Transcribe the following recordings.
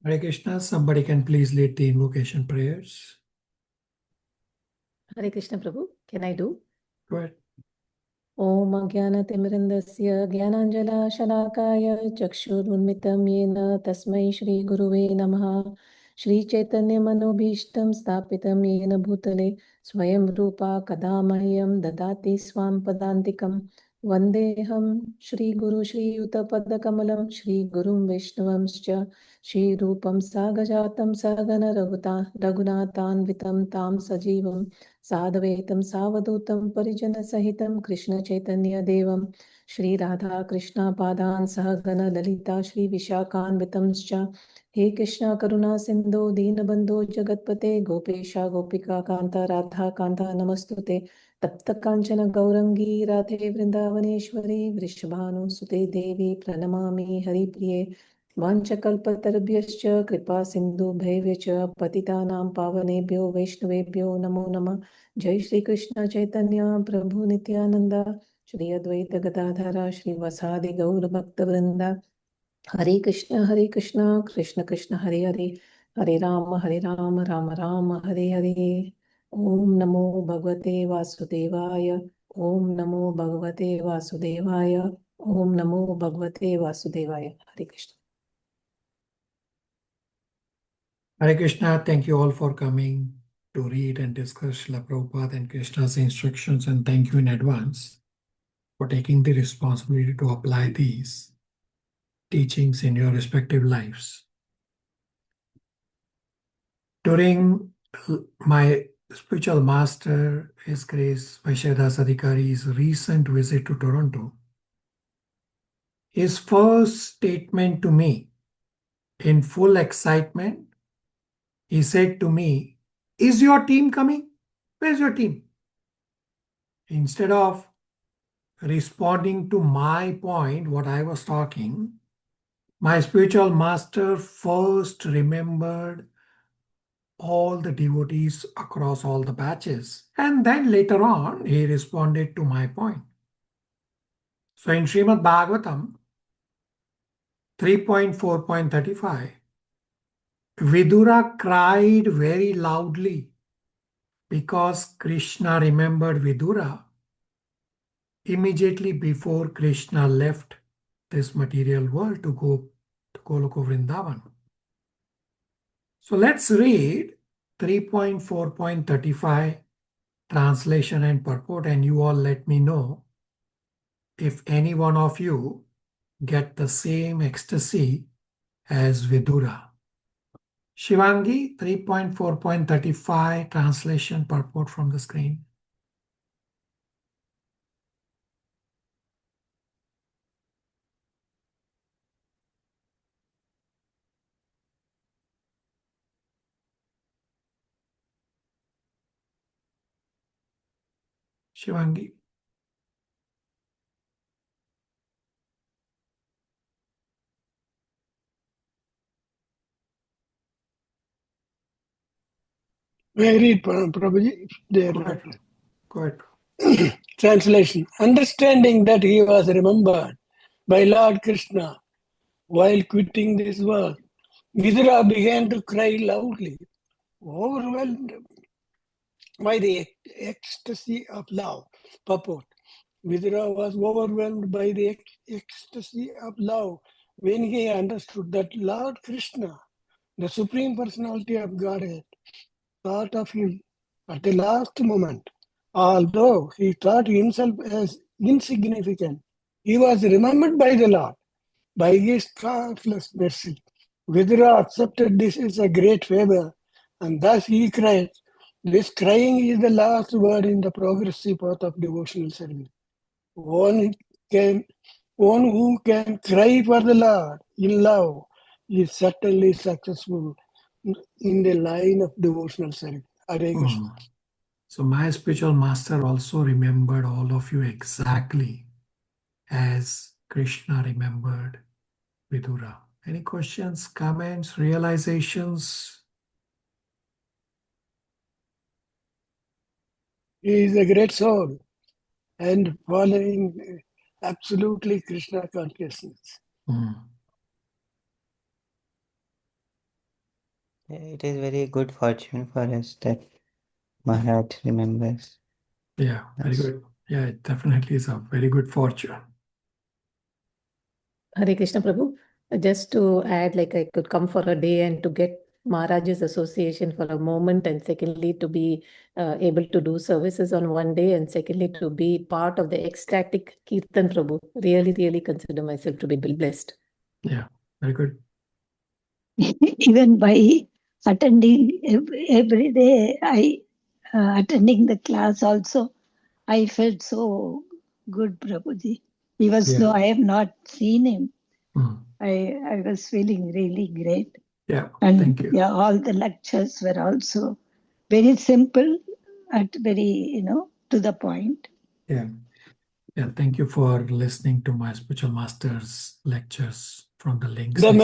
Hare Krishna, somebody can please lead the invocation prayers. Hare Krishna Prabhu, can I do? Go ahead. Om Ajnanatimrandasya Jnananjana-shalakaya Chakshurunmitam Yena Tasmai Shri Guruve Namaha Shri Chaitanya Manobhishtam Stapitam Yena Bhutale Swayam Rupa Kadamahyam Dadati Swam Padantikam Vandeham Shri Guru Shri Yuta Padakamalam Shri Gurum Vishnuvamscha Shri Rupam Sagajatam Sagana Raghunatan Vitam Tam Sajivam साधवेतं सावधूतं परिजनसहितं कृष्णचैतन्यदेवं श्रीराधाकृष्णपादान् सहगण Lalita श्रीविशाखान्वितंश्च हे कृष्ण करुणा सिन्धो दीनबन्धो जगत्पते गोपेशा गोपिकान्त राधाकान्त नमस्तुते तप्तकाञ्चन गौरङ्गी राधे वृन्दावनेश्वरी वृषभानुसुते देवी प्रणमामि हरिप्रिये वाञ्छकल्पतरुभ्यश्च कृपा सिन्धुभ्यैव च पतितानां पावनेभ्यो वैष्णवेभ्यो नमो नमः जय श्री कृष्ण चैतन्य प्रभु नित्यानंद श्री अद्वैत गदाधर श्रीवासादि गौर भक्त वृंदा हरे कृष्ण कृष्ण कृष्ण हरे हरे हरे राम राम राम हरे हरे ओम नमो भगवते वासुदेवाय ओम नमो भगवते वासुदेवाय ओम नमो भगवते वासुदेवाय हरे Krishna. Hare Krishna, thank you all for coming to read and discuss Srila Prabhupada and Krishna's instructions, and thank you in advance for taking the responsibility to apply these teachings in your respective lives. During my spiritual master, His Grace Vaishyadas Adhikari's recent visit to Toronto, his first statement to me, in full excitement, he said to me, "Is your team coming? Where's your team?" Instead of responding to my point, what I was talking, my spiritual master first remembered all the devotees across all the batches. And then later on, he responded to my point. So in Srimad Bhagavatam 3.4.35, Vidura cried very loudly because Krishna remembered Vidura immediately before Krishna left this material world to go to Goloka Vrindavan. So let's read 3.4.35 translation and purport, and you all let me know if any one of you get the same ecstasy as Vidura. Shivangi, 3.4.35 translation purport from the screen. Shivangi. May I read, Prabhuji? Go ahead. Go ahead. Translation. Understanding that he was remembered by Lord Krishna while quitting this world, Vidura began to cry loudly, overwhelmed by the ecstasy of love. Purport. Vidura was overwhelmed by the ecstasy of love when he understood that Lord Krishna, the Supreme Personality of Godhead, thought of him at the last moment. Although he thought himself as insignificant, he was remembered by the Lord, by his countless mercy. Vidura accepted this as a great favor, and thus he cried. This crying is the last word in the progressive path of devotional service. One who can cry for the Lord in love is certainly successful in the line of devotional service. Hare Krishna. So my spiritual master also remembered all of you exactly as Krishna remembered Vidura. Any questions, comments, realizations? He is a great soul and following absolutely Krishna consciousness. It is very good fortune for us that Maharaj remembers Yeah, very us. good. Yeah, it definitely is a very good fortune. Hare Krishna Prabhu. Just to add, like I could come for a day and to get Maharaj's association for a moment, and secondly, to be able to do services on one day, and secondly, to be part of the ecstatic Kirtan Prabhu. Really, really consider myself to be blessed. Yeah, very good. Even by attending every day, attending the class also, I felt so good, Prabhuji. Even Yeah. though I have not seen him, Mm. I was feeling really great. Yeah, And thank you. yeah, all the lectures were also very simple and very, to the point. Yeah. Yeah, thank you for listening to my spiritual master's lectures from the links The I sent.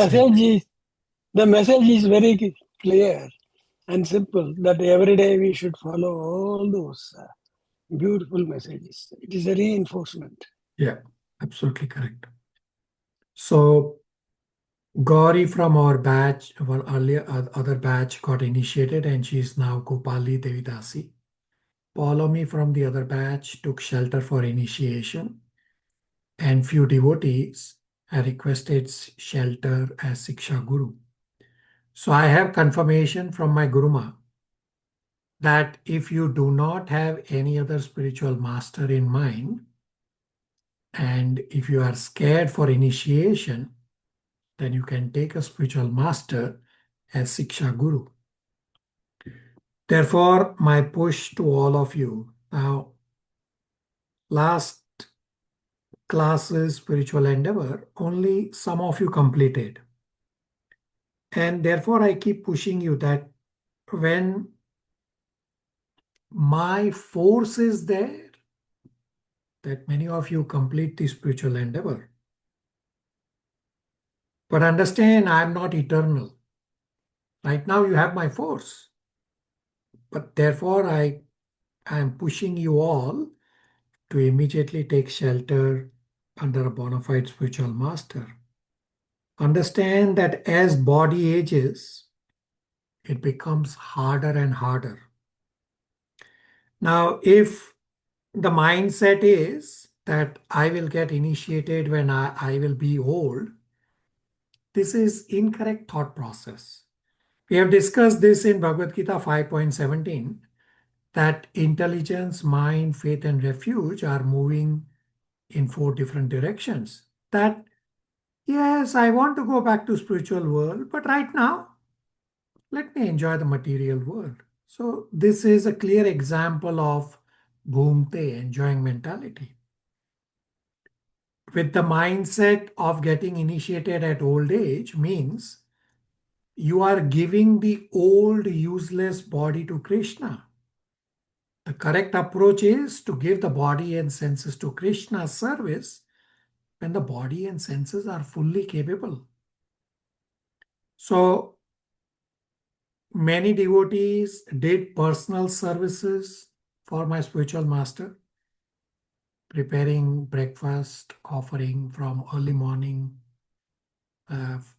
message is very clear and simple that every day we should follow all those beautiful messages. It is a reinforcement. Yeah, absolutely correct. So Gauri from our batch, one earlier other batch got initiated and she is now Gopali Devidasi. Paulomi from the other batch took shelter for initiation, and few devotees have requested shelter as Siksha Guru. So I have confirmation from my Guruma that if you do not have any other spiritual master in mind, and if you are scared for initiation, then you can take a spiritual master as Siksha Guru. Therefore, my push to all of you. Now, last classes, spiritual endeavor, only some of you completed. And therefore, I keep pushing you that when my force is there, that many of you complete the spiritual endeavor. But understand, I'm not eternal. Right now, you have my force. But therefore, I am pushing you all to immediately take shelter under a bona fide spiritual master. Understand that as body ages, it becomes harder and harder. Now, if the mindset is that I will get initiated when I will be old, this is incorrect thought process. We have discussed this in Bhagavad Gita 5.17, that intelligence, mind, faith, and refuge are moving in 4 different directions. That, yes, I want to go back to spiritual world, but right now, let me enjoy the material world. So this is a clear example of bhumte, enjoying mentality. With the mindset of getting initiated at old age means you are giving the old useless body to Krishna. The correct approach is to give the body and senses to Krishna's service when the body and senses are fully capable. So many devotees did personal services for my spiritual master, preparing breakfast, offering from early morning,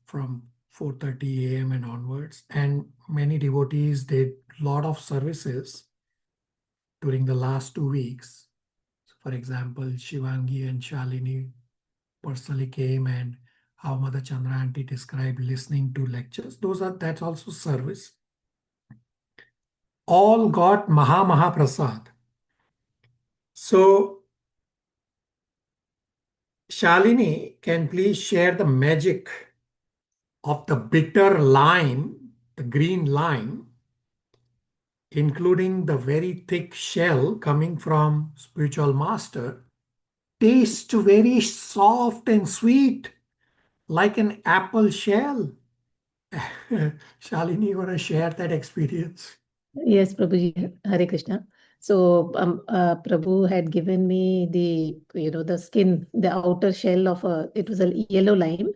from 4:30 a.m. and onwards. And many devotees did a lot of services during the last 2 weeks. So for example, Shivangi and Shalini personally came, and how Mother Chandra Aunty described listening to lectures. That's also service. All got Maha Prasad. So Shalini, can please share the magic of the bitter line, the green line, including the very thick shell coming from spiritual master, tastes very soft and sweet, like an apple shell. Shalini, you want to share that experience? Yes, Prabhuji, Hare Krishna. So, Prabhu had given me the skin, the outer shell of it was a yellow lime,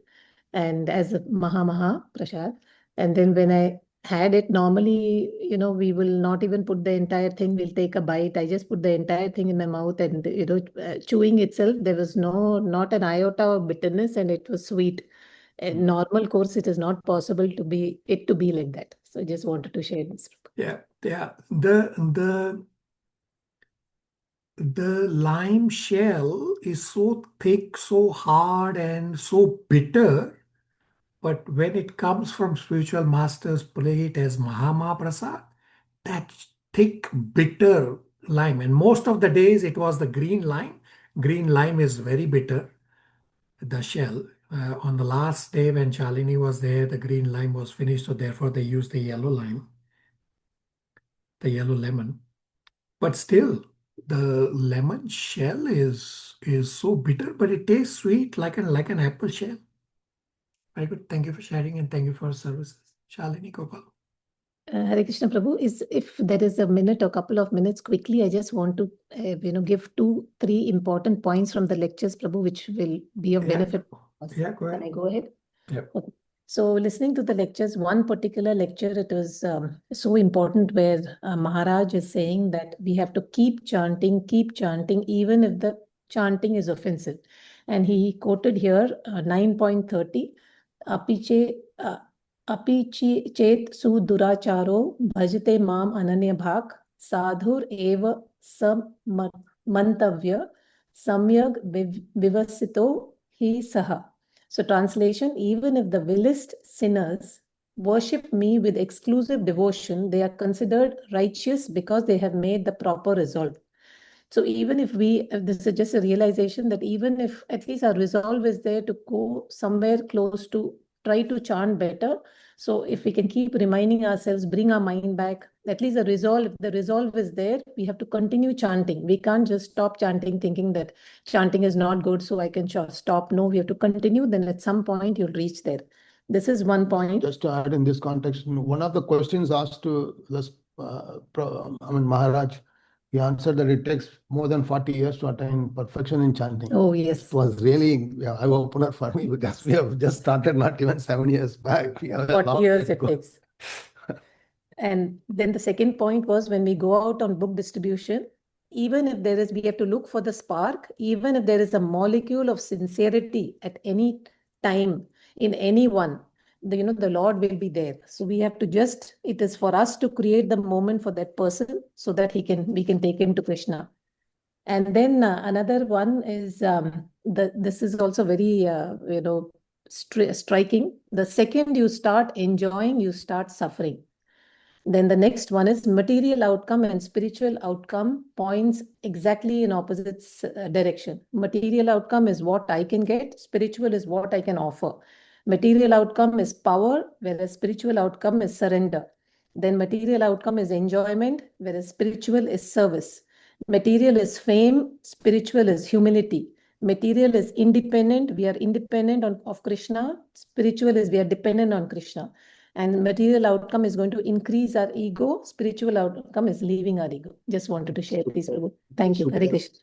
and as a Maha Prasad. And then when I had it, normally, we will not even put the entire thing, we'll take a bite. I just put the entire thing in my mouth and, chewing itself, there was not an iota of bitterness, and it was sweet. In normal course, it is not possible to be like that. So I just wanted to share this. Yeah. The lime shell is so thick, so hard, and so bitter. But when it comes from spiritual masters plate as Mahaprasad, that thick, bitter lime. And most of the days it was the green lime. Green lime is very bitter, the shell. On the last day when Shalini was there, the green lime was finished. So therefore they used the yellow lime, the yellow lemon. But still, the lemon shell is so bitter, but it tastes sweet like an apple shell. Very good. Thank you for sharing and thank you for services. Shalini Gopal. Hare Krishna Prabhu, if there is a minute or couple of minutes quickly, I just want to give 2-3 important points from the lectures, Prabhu, which will be of benefit. Yeah, go ahead. Can I go ahead? Yep. Okay. So listening to the lectures, one particular lecture, it was so important where Maharaj is saying that we have to keep chanting, even if the chanting is offensive. And he quoted here 9.30, Api chet su duracharo bhajate mam ananya bhak sadhur eva sam mantavya samyag vivasito hi saha. So translation, even if the vilest sinners worship me with exclusive devotion, they are considered righteous because they have made the proper resolve. So even if this is just a realization that even if at least our resolve is there to go somewhere close to try to chant better. So if we can keep reminding ourselves, bring our mind back, at least if the resolve is there, we have to continue chanting. We can't just stop chanting thinking that chanting is not good, so I can stop. No, we have to continue. Then at some point you'll reach there. This is one point. Just to add in this context, one of the questions asked to this, Maharaj, he answered that it takes more than 40 years to attain perfection in chanting. Oh, yes. It was really an eye-opener for me because we have just started not even 7 years back. We have 40 years it takes. And then the second point was when we go out on book distribution, even if we have to look for the spark, even if there is a molecule of sincerity at any time in anyone, the Lord will be there. So we have to it is for us to create the moment for that person so that we can take him to Krishna. And then another one is, this is also very, striking. The second you start enjoying, you start suffering. Then the next one is material outcome and spiritual outcome points exactly in opposite direction. Material outcome is what I can get. Spiritual is what I can offer. Material outcome is power, whereas spiritual outcome is surrender. Then material outcome is enjoyment, whereas spiritual is service. Material is fame, spiritual is humility. Material is independent, we are independent of Krishna. Spiritual is we are dependent on Krishna. And material outcome is going to increase our ego. Spiritual outcome is leaving our ego. Just wanted to share this. Thank you. Hare Krishna.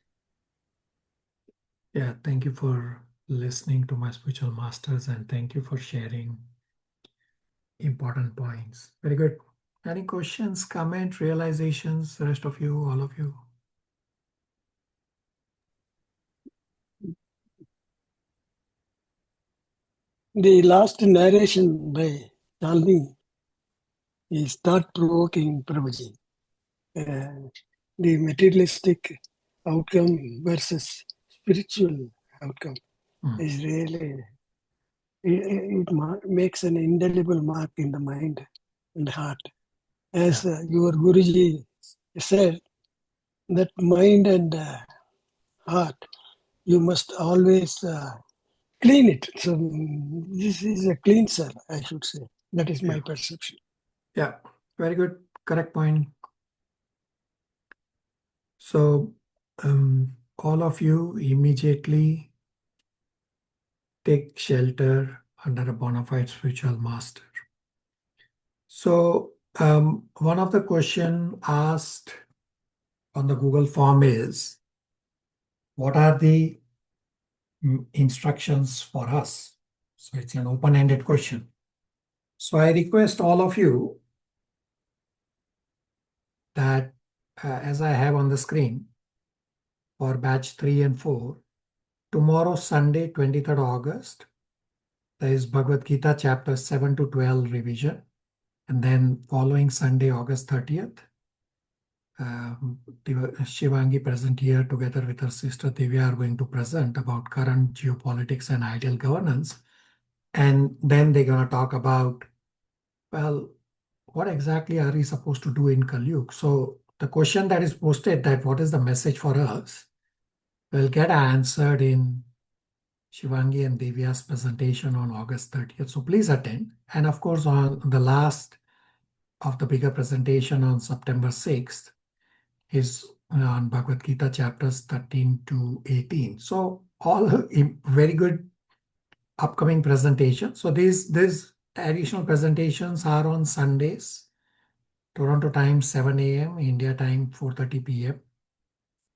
Yeah, thank you for listening to my spiritual masters and thank you for sharing important points. Very good. Any questions, comments, realizations, the rest of you, all of you? The last narration by Shalini is thought-provoking, Prabhuji. The materialistic outcome versus spiritual outcome is really, it makes an indelible mark in the mind and heart. As your Guruji said, that mind and heart, you must always clean it. So this is a cleanser, I should say. That is my perception. Yeah, very good. Correct point. So all of you immediately take shelter under a bona fide spiritual master. So one of the questions asked on the Google form is, what are the instructions for us? So it's an open-ended question. So I request all of you that as I have on the screen for batch 3 and 4, tomorrow Sunday 23rd August, there is Bhagavad Gita chapter 7 to 12 revision. And then following Sunday, August 30th, Shivangi present here together with her sister Divya are going to present about current geopolitics and ideal governance. And then they're going to talk about, well, what exactly are we supposed to do in Kali Yuga? So the question that is posted, that what is the message for us, will get answered in Shivangi and Divya's presentation on August 30th. So please attend. And of course, on the last of the bigger presentation on September 6th is on Bhagavad Gita chapters 13 to 18. So all very good upcoming presentations. So these additional presentations are on Sundays, Toronto time 7 a.m., India time 4:30 p.m.,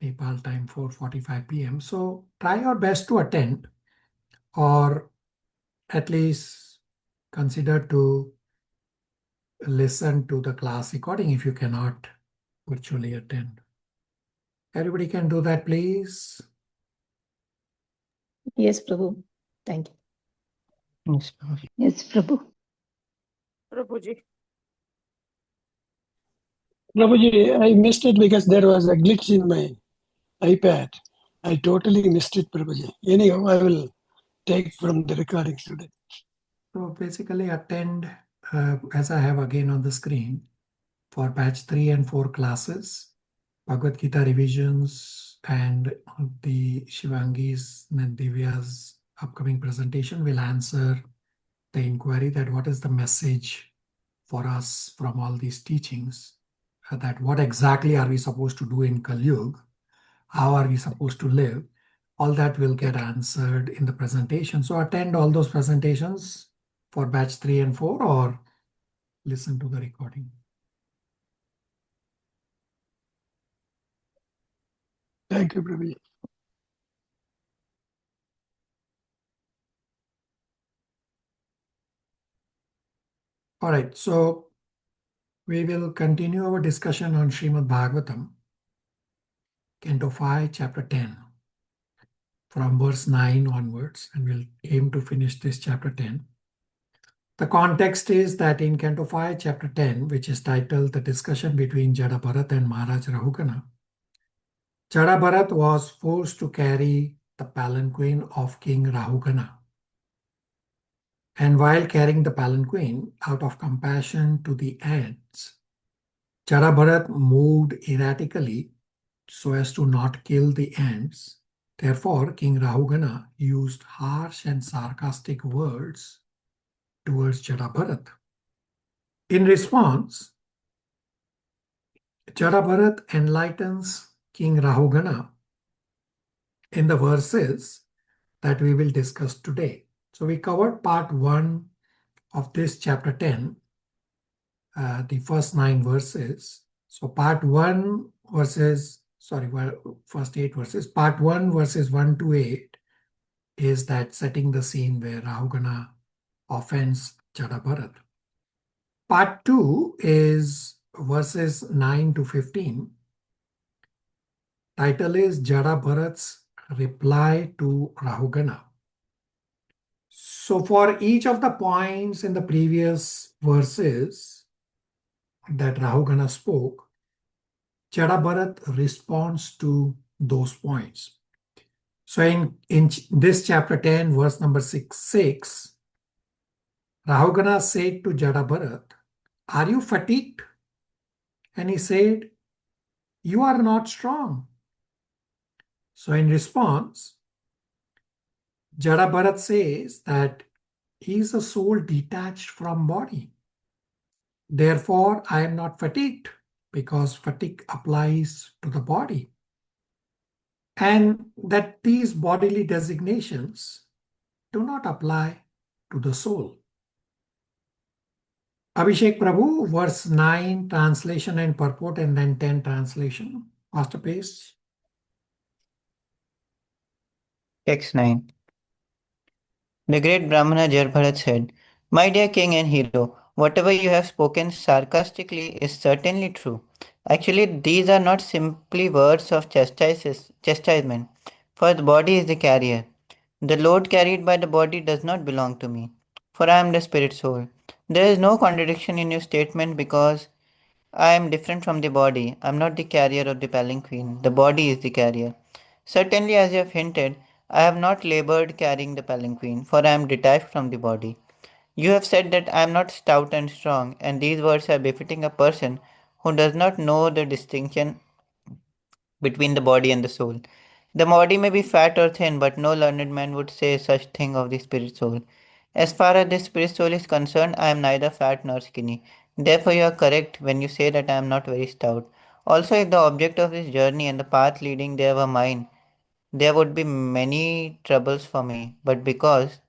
Nepal time 4:45 p.m. So try your best to attend, or at least consider to listen to the class recording if you cannot virtually attend. Everybody can do that, please. Yes, Prabhu. Thank you. Yes, Prabhuji. Yes, Prabhu. Prabhuji. Prabhuji, I missed it because there was a glitch in my iPad. I totally missed it, Prabhuji. Anyhow, I will take from the recordings today. So basically attend, as I have again on the screen, for batch 3 and 4 classes, Bhagavad Gita revisions, and the Shivangi's and Divya's upcoming presentation will answer the inquiry that what is the message for us from all these teachings, that what exactly are we supposed to do in Kali Yuga, how are we supposed to live, all that will get answered in the presentation. So attend all those presentations for batch 3 and 4, or listen to the recording. Thank you, Prabhuji. All right, so we will continue our discussion on Srimad Bhagavatam, Canto 5, Chapter 10, from verse 9 onwards, and we'll aim to finish this Chapter 10. The context is that in Canto 5, Chapter 10, which is titled The Discussion Between Jada Bharat and Maharaj Rahugana, Jada Bharat was forced to carry the palanquin of King Rahugana. And while carrying the palanquin, out of compassion to the ants, Jada Bharat moved erratically so as to not kill the ants. Therefore, King Rahugana used harsh and sarcastic words towards Jada Bharat. In response, Jada Bharat enlightens King Rahugana in the verses that we will discuss today. So we covered part 1 of this chapter 10, the first 9 verses. So part 1 verses, first 8 verses. Part 1 verses 1 to 8 is that setting the scene where Rahugana offends Jada Bharat. Part 2 is verses 9 to 15. Title is Jada Bharat's reply to Rahugana. So for each of the points in the previous verses that Rahugana spoke, Jada Bharat responds to those points. So in this chapter 10, verse number 6, Rahugana said to Jada Bharat, "Are you fatigued?" And he said, "You are not strong." So in response, Jada Bharat says that he is a soul detached from body. Therefore, I am not fatigued, because fatigue applies to the body. And that these bodily designations do not apply to the soul. Abhishek Prabhu, verse 9, translation and purport, and then 10 translation. Faster pace. Text 9. The great Brahmana Jada said, "My dear king and hero, whatever you have spoken sarcastically is certainly true. Actually, these are not simply words of chastisement, for the body is the carrier. The load carried by the body does not belong to me, for I am the spirit soul. There is no contradiction in your statement because I am different from the body. I am not the carrier of the palanquin. The body is the carrier. Certainly, as you have hinted, I have not labored carrying the palanquin, for I am detached from the body. You have said that I am not stout and strong, and these words are befitting a person who does not know the distinction between the body and the soul. The body may be fat or thin, but no learned man would say such thing of the spirit soul. As far as the spirit soul is concerned, I am neither fat nor skinny. Therefore, you are correct when you say that I am not very stout. Also, if the object of this journey and the path leading there were mine, there would be many troubles for me. But because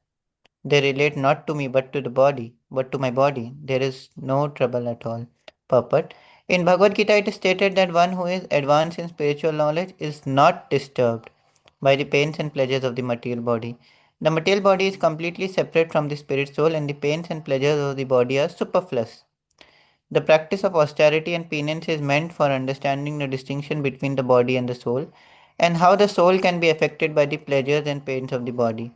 they relate not to me but to my body, there is no trouble at all. Purport. In Bhagavad Gita, it is stated that one who is advanced in spiritual knowledge is not disturbed by the pains and pleasures of the material body. The material body is completely separate from the spirit soul, and the pains and pleasures of the body are superfluous. The practice of austerity and penance is meant for understanding the distinction between the body and the soul, and how the soul can be affected by the pleasures and pains of the body.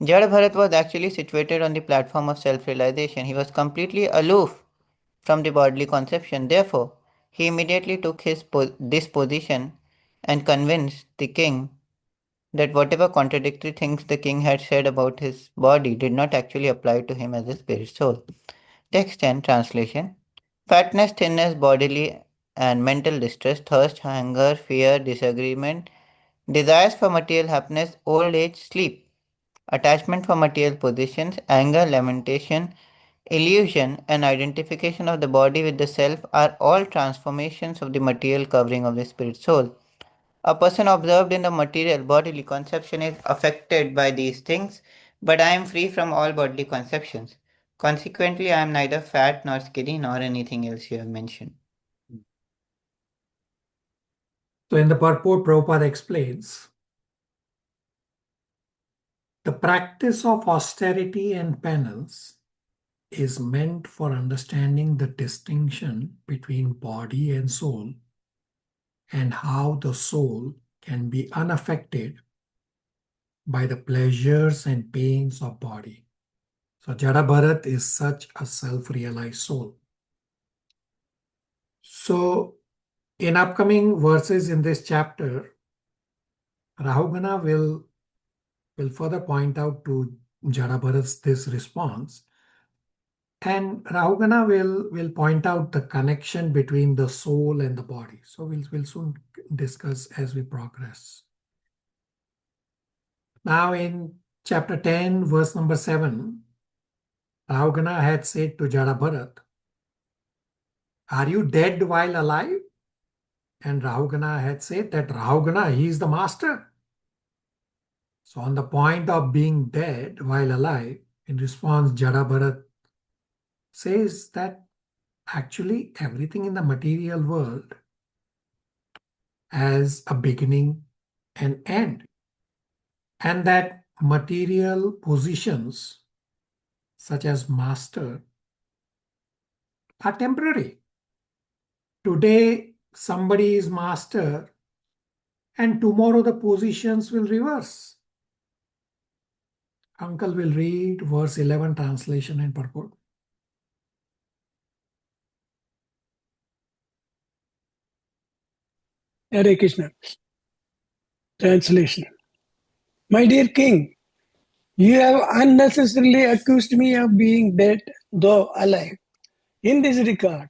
Jada Bharat was actually situated on the platform of self-realization. He was completely aloof from the bodily conception. Therefore, he immediately took this position and convinced the king that whatever contradictory things the king had said about his body did not actually apply to him as a spirit soul. Text and translation. Fatness, thinness, bodily and mental distress, thirst, hunger, fear, disagreement, desires for material happiness, old age, sleep, attachment for material positions, anger, lamentation, illusion, and identification of the body with the self are all transformations of the material covering of the spirit soul. A person observed in the material bodily conception is affected by these things, but I am free from all bodily conceptions. Consequently, I am neither fat nor skinny nor anything else you have mentioned. So in the purport, Prabhupada explains, the practice of austerity and penance is meant for understanding the distinction between body and soul, and how the soul can be unaffected by the pleasures and pains of body. So Jada Bharat is such a self-realized soul. So in upcoming verses in this chapter, Rahugana will further point out to Jada Bharat's this response. And Rahugana will point out the connection between the soul and the body. So we'll soon discuss as we progress. Now in chapter 10, verse number 7, Rahugana had said to Jada Bharat, "Are you dead while alive?" And Rahugana had said that Rahugana, he is the master. So on the point of being dead while alive, in response, Jada Bharat says that actually everything in the material world has a beginning and end, and that material positions such as master are temporary. Today somebody is master and tomorrow the positions will reverse. Uncle will read verse 11 translation and purport. Hare Krishna. Translation. My dear king, you have unnecessarily accused me of being dead, though alive. In this regard,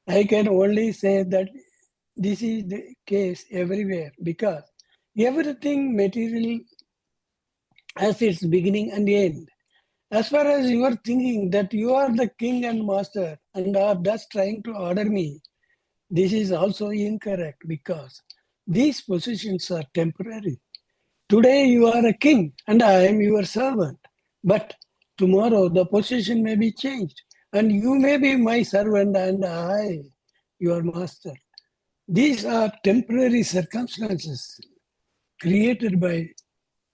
I can only say that this is the case everywhere, because everything material has its beginning and end. As far as you are thinking that you are the king and master and are thus trying to order me, this is also incorrect, because these positions are temporary. Today you are a king and I am your servant, but tomorrow the position may be changed and you may be my servant and I your master. These are temporary circumstances created by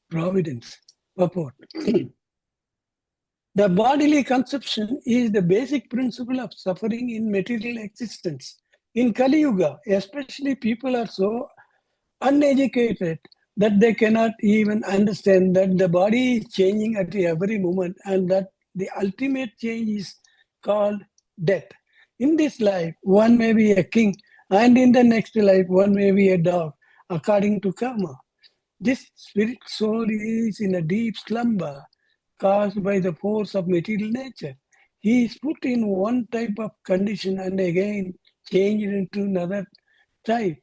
providence. Purport. The bodily conception is the basic principle of suffering in material existence. In Kali Yuga, especially, people are so uneducated that they cannot even understand that the body is changing at every moment and that the ultimate change is called death. In this life, one may be a king, and in the next life, one may be a dog, according to karma. This spirit soul is in a deep slumber caused by the force of material nature. He is put in one type of condition and again changed into another type.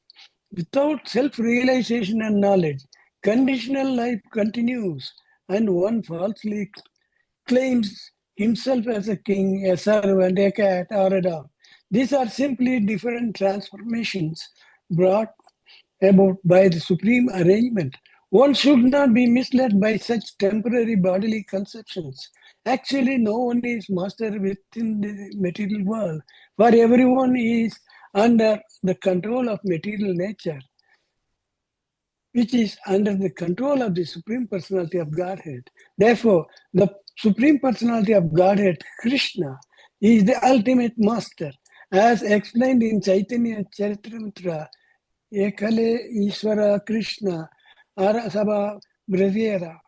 Without self-realization and knowledge, conditional life continues, and one falsely claims himself as a king, a servant, a cat, or a dog. These are simply different transformations brought about by the supreme arrangement. One should not be misled by such temporary bodily conceptions. Actually, no one is master within the material world, for everyone is under the control of material nature, which is under the control of the Supreme Personality of Godhead. Therefore, the Supreme Personality of Godhead, Krishna, is the ultimate master, as explained in Chaitanya Charitamrita. Ekale Ishvara Krishna Arasabha Bravera.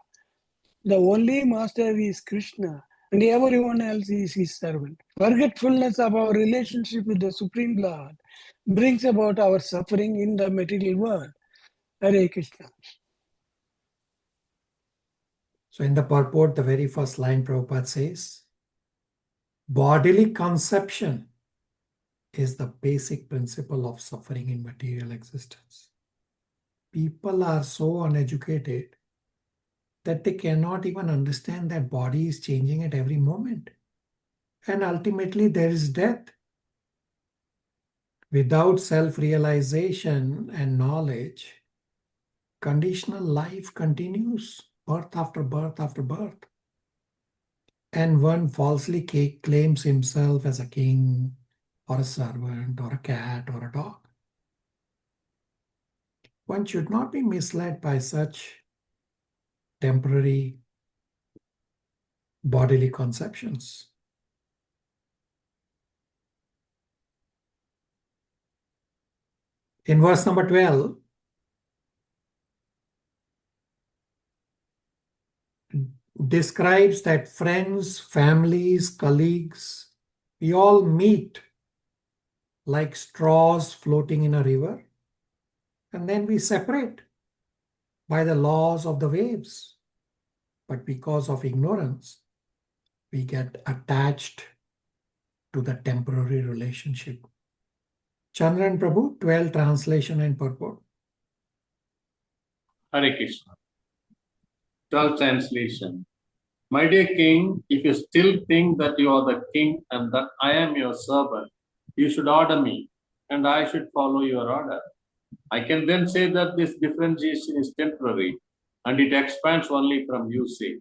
The only master is Krishna, and everyone else is his servant. Forgetfulness of our relationship with the Supreme Lord brings about our suffering in the material world. Hare Krishna. So in the purport, the very first line Prabhupada says, bodily conception is the basic principle of suffering in material existence. People are so uneducated that they cannot even understand that body is changing at every moment. And ultimately there is death. Without self-realization and knowledge, conditional life continues, birth after birth after birth. And one falsely claims himself as a king, or a servant, or a cat, or a dog. One should not be misled by such temporary bodily conceptions. In verse number 12, describes that friends, families, colleagues, we all meet like straws floating in a river, and then we separate by the laws of the waves. But because of ignorance, we get attached to the temporary relationship. Chandran Prabhu, 12 translation and purport. Hare Krishna. 12 translation. My dear king, if you still think that you are the king and that I am your servant, you should order me, and I should follow your order. I can then say that this differentiation is temporary, and it expands only from usage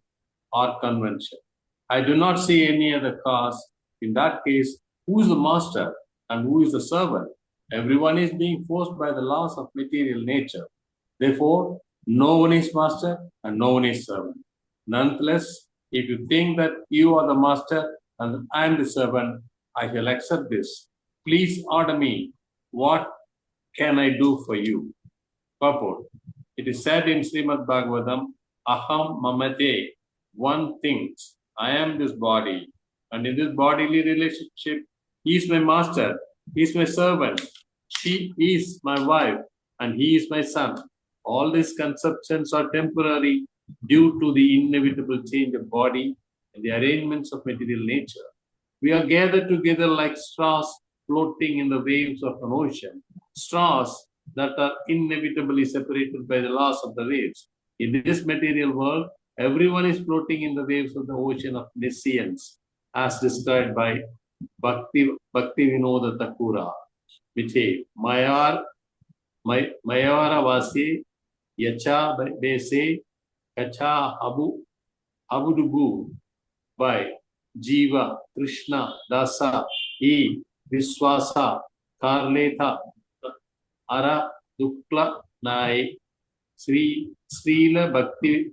or convention. I do not see any other cause. In that case, who is the master and who is the servant? Everyone is being forced by the laws of material nature. Therefore, no one is master and no one is servant. Nonetheless, if you think that you are the master and I am the servant, I shall accept this. Please order me. What can I do for you? Purport. It is said in Srimad Bhagavatam, Aham Mamate, one thinks, I am this body, and in this bodily relationship, he is my master, he is my servant, she is my wife, and he is my son. All these conceptions are temporary due to the inevitable change of body and the arrangements of material nature. We are gathered together like straws floating in the waves of an ocean, straws that are inevitably separated by the laws of the waves. In this material world, everyone is floating in the waves of the ocean of nescience, as described by Bhakti Vinoda Thakura, which is Mayavara Vasi Yacha Bese Kacha Abudubu by Jiva Krishna Dasa E Viswasa Karletha Ara Dukla Nai Srila Bhakti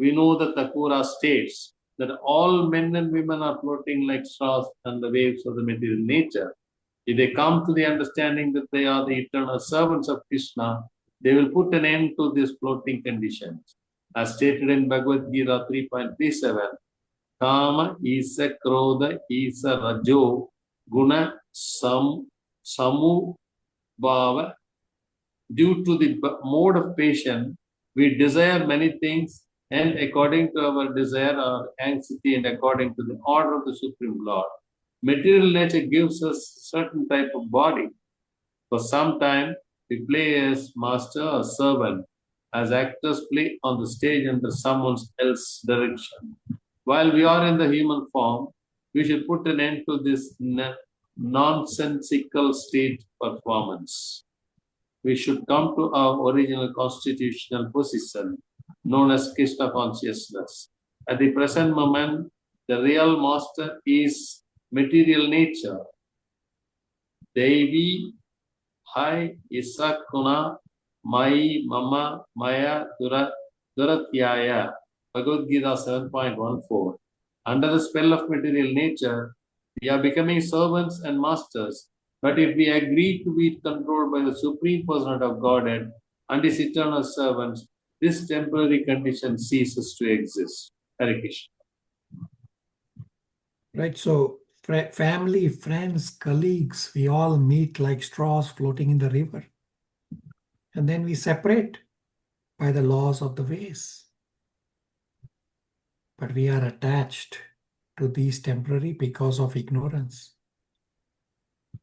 Vinoda Thakura states that all men and women are floating like straws on the waves of the material nature. If they come to the understanding that they are the eternal servants of Krishna, they will put an end to these floating conditions. As stated in Bhagavad Gita 3.37, Kama isa krodha isa rajo guna samubhava. Due to the mode of passion, we desire many things, and according to our desire or anxiety and according to the order of the Supreme Lord, material nature gives us certain type of body. For some time, we play as master or servant, as actors play on the stage under someone else's direction. While we are in the human form, we should put an end to this nonsensical stage performance. We should come to our original constitutional position, known as Krishna consciousness. At the present moment, the real master is material nature. Devi Hai Isakuna Mai Mama Maya Duratyaya. Bhagavad Gita 7.14. Under the spell of material nature, we are becoming servants and masters. But if we agree to be controlled by the Supreme Personality of Godhead and His eternal servants, this temporary condition ceases to exist. Hare Krishna. Right, so family, friends, colleagues, we all meet like straws floating in the river. And then we separate by the laws of the ways. But we are attached to these temporary because of ignorance.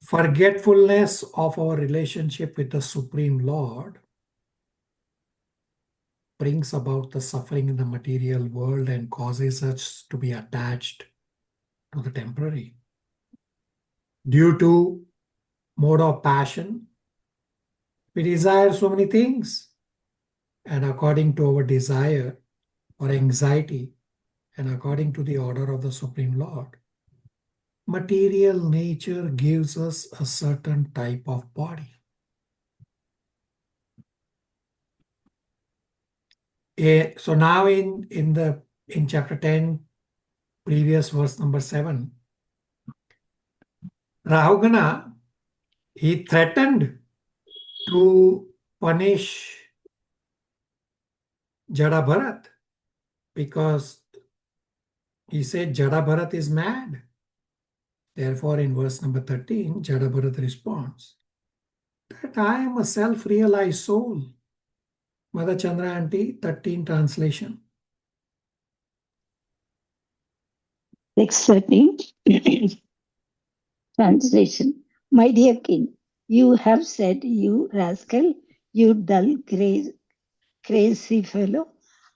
Forgetfulness of our relationship with the Supreme Lord brings about the suffering in the material world and causes us to be attached to the temporary. Due to mode of passion, we desire so many things. And according to our desire or anxiety, and according to the order of the Supreme Lord, material nature gives us a certain type of body. So now in chapter 10, previous verse number 7, Rahugana, he threatened to punish Jada Bharat because he said Jada Bharat is mad. Therefore, in verse number 13, Jada Bharat responds that I am a self-realized soul. Mother Chandra Aunty, 13 translation. Text 13. Translation. My dear king, you have said, you rascal, you dull, crazy fellow,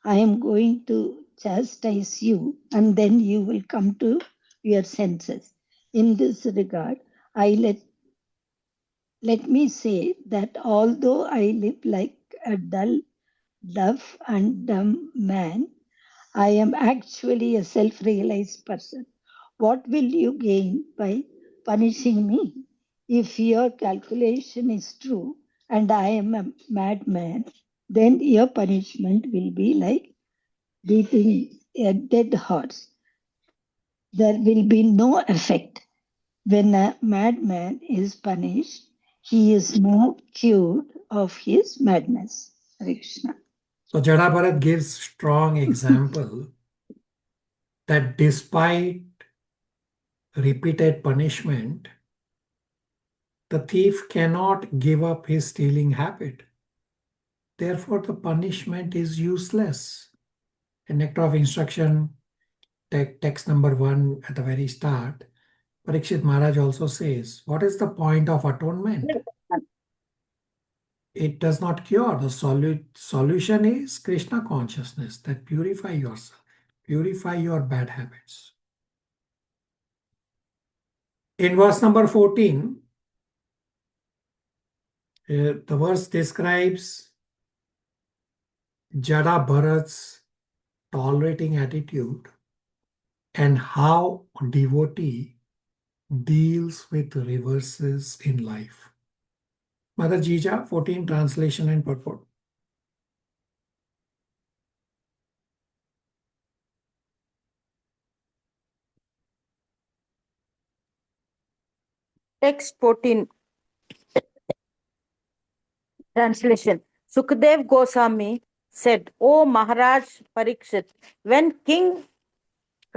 I am going to chastise you and then you will come to your senses. In this regard, let me say that although I live like a dull, deaf and dumb man, I am actually a self-realized person. What will you gain by punishing me? If your calculation is true and I am a madman, then your punishment will be like beating a dead horse. There will be no effect. When a madman is punished, he is not cured of his madness. Hare Krishna. So Jada Bharat gives strong example that despite repeated punishment, the thief cannot give up his stealing habit. Therefore, the punishment is useless. In Nectar of Instruction, text number 1 at the very start, Parikshit Maharaj also says, what is the point of atonement? It does not cure. The solution is Krishna consciousness that purify yourself, purify your bad habits. In verse number 14, the verse describes Jada Bharat's tolerating attitude and how a devotee deals with reverses in life. Mother Jija, 14 translation and purport. Text 14. Translation. Sukadev Goswami said, O Maharaj Parikshit, when King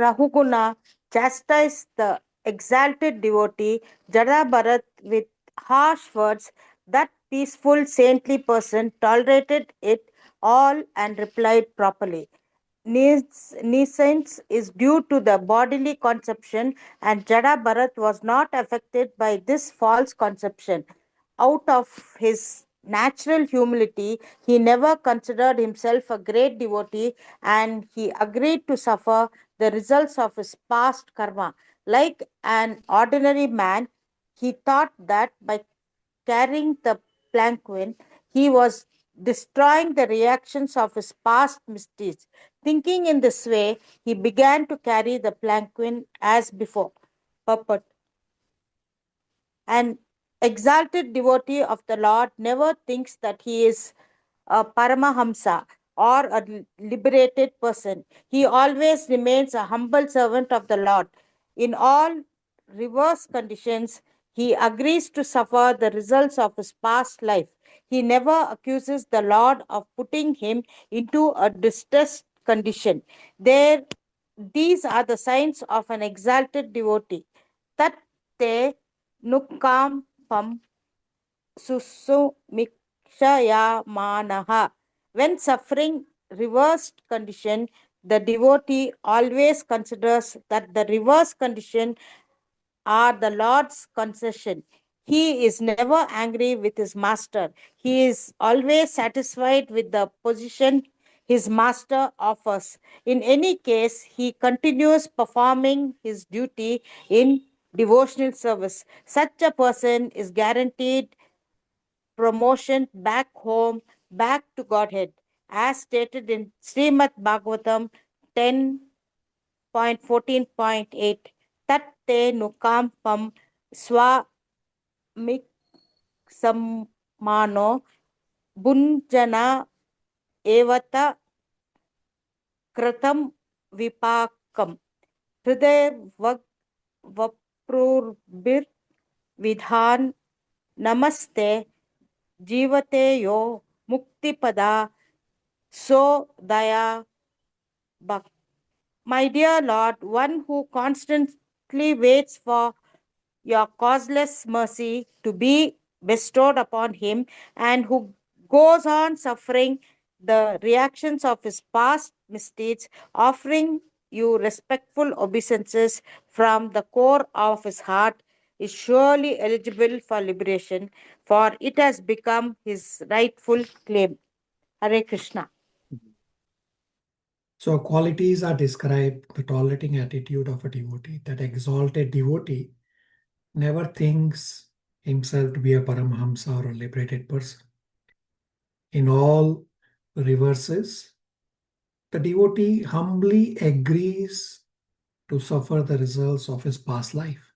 Rahugana chastised the exalted devotee Jada Bharat with harsh words. That peaceful, saintly person tolerated it all and replied properly. Nescience is due to the bodily conception, and Jada Bharat was not affected by this false conception. Out of his natural humility, he never considered himself a great devotee, and he agreed to suffer the results of his past karma. Like an ordinary man, he thought that by carrying the planquin, he was destroying the reactions of his past misdeeds. Thinking in this way, he began to carry the planquin as before. Purport. An exalted devotee of the Lord never thinks that he is a Paramahamsa or a liberated person. He always remains a humble servant of the Lord. In all reverse conditions, he agrees to suffer the results of his past life. He never accuses the Lord of putting him into a distressed condition. These are the signs of an exalted devotee. Tatte nukam pam susumikshayamanaha. When suffering reversed condition, the devotee always considers that the reverse condition are the Lord's concession. He is never angry with his master. He is always satisfied with the position his master offers. In any case, he continues performing his duty in devotional service. Such a person is guaranteed promotion back home, back to Godhead, as stated in Srimad Bhagavatam 10.14.8. Tatte nukampam swamik sammano bunjana evata kratam vipakam. Hriday vaprurbir vidhan namaste जीवते yo मुक्तिपदा so daya bhak. My dear Lord, one who constantly waits for your causeless mercy to be bestowed upon him and who goes on suffering the reactions of his past misdeeds, offering you respectful obeisances from the core of his heart, is surely eligible for liberation, for it has become his rightful claim. Hare Krishna. So qualities are described, the tolerating attitude of a devotee. That exalted devotee never thinks himself to be a Paramhamsa or a liberated person. In all reverses, the devotee humbly agrees to suffer the results of his past life.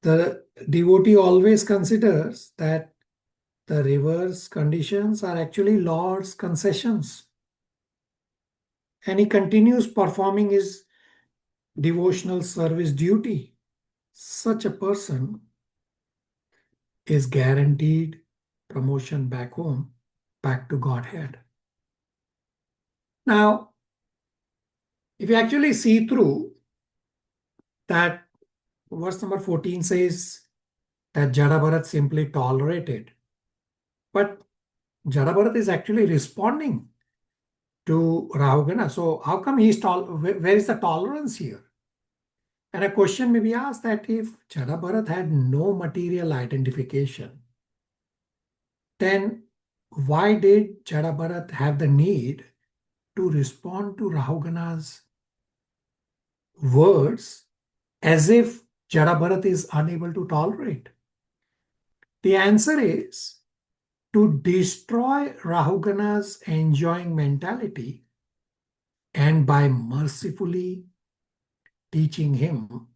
The devotee always considers that the reverse conditions are actually Lord's concessions. And he continues performing his devotional service duty. Such a person is guaranteed promotion back home, back to Godhead. Now, if you actually see through that, verse number 14 says that Jada Bharat simply tolerated. But Jada Bharat is actually responding to Rahugana. So how come where is the tolerance here? And a question may be asked that if Jada Bharat had no material identification, then why did Jada Bharat have the need to respond to Rahugana's words as if Jada Bharat is unable to tolerate? The answer is to destroy Rahugana's enjoying mentality and by mercifully teaching him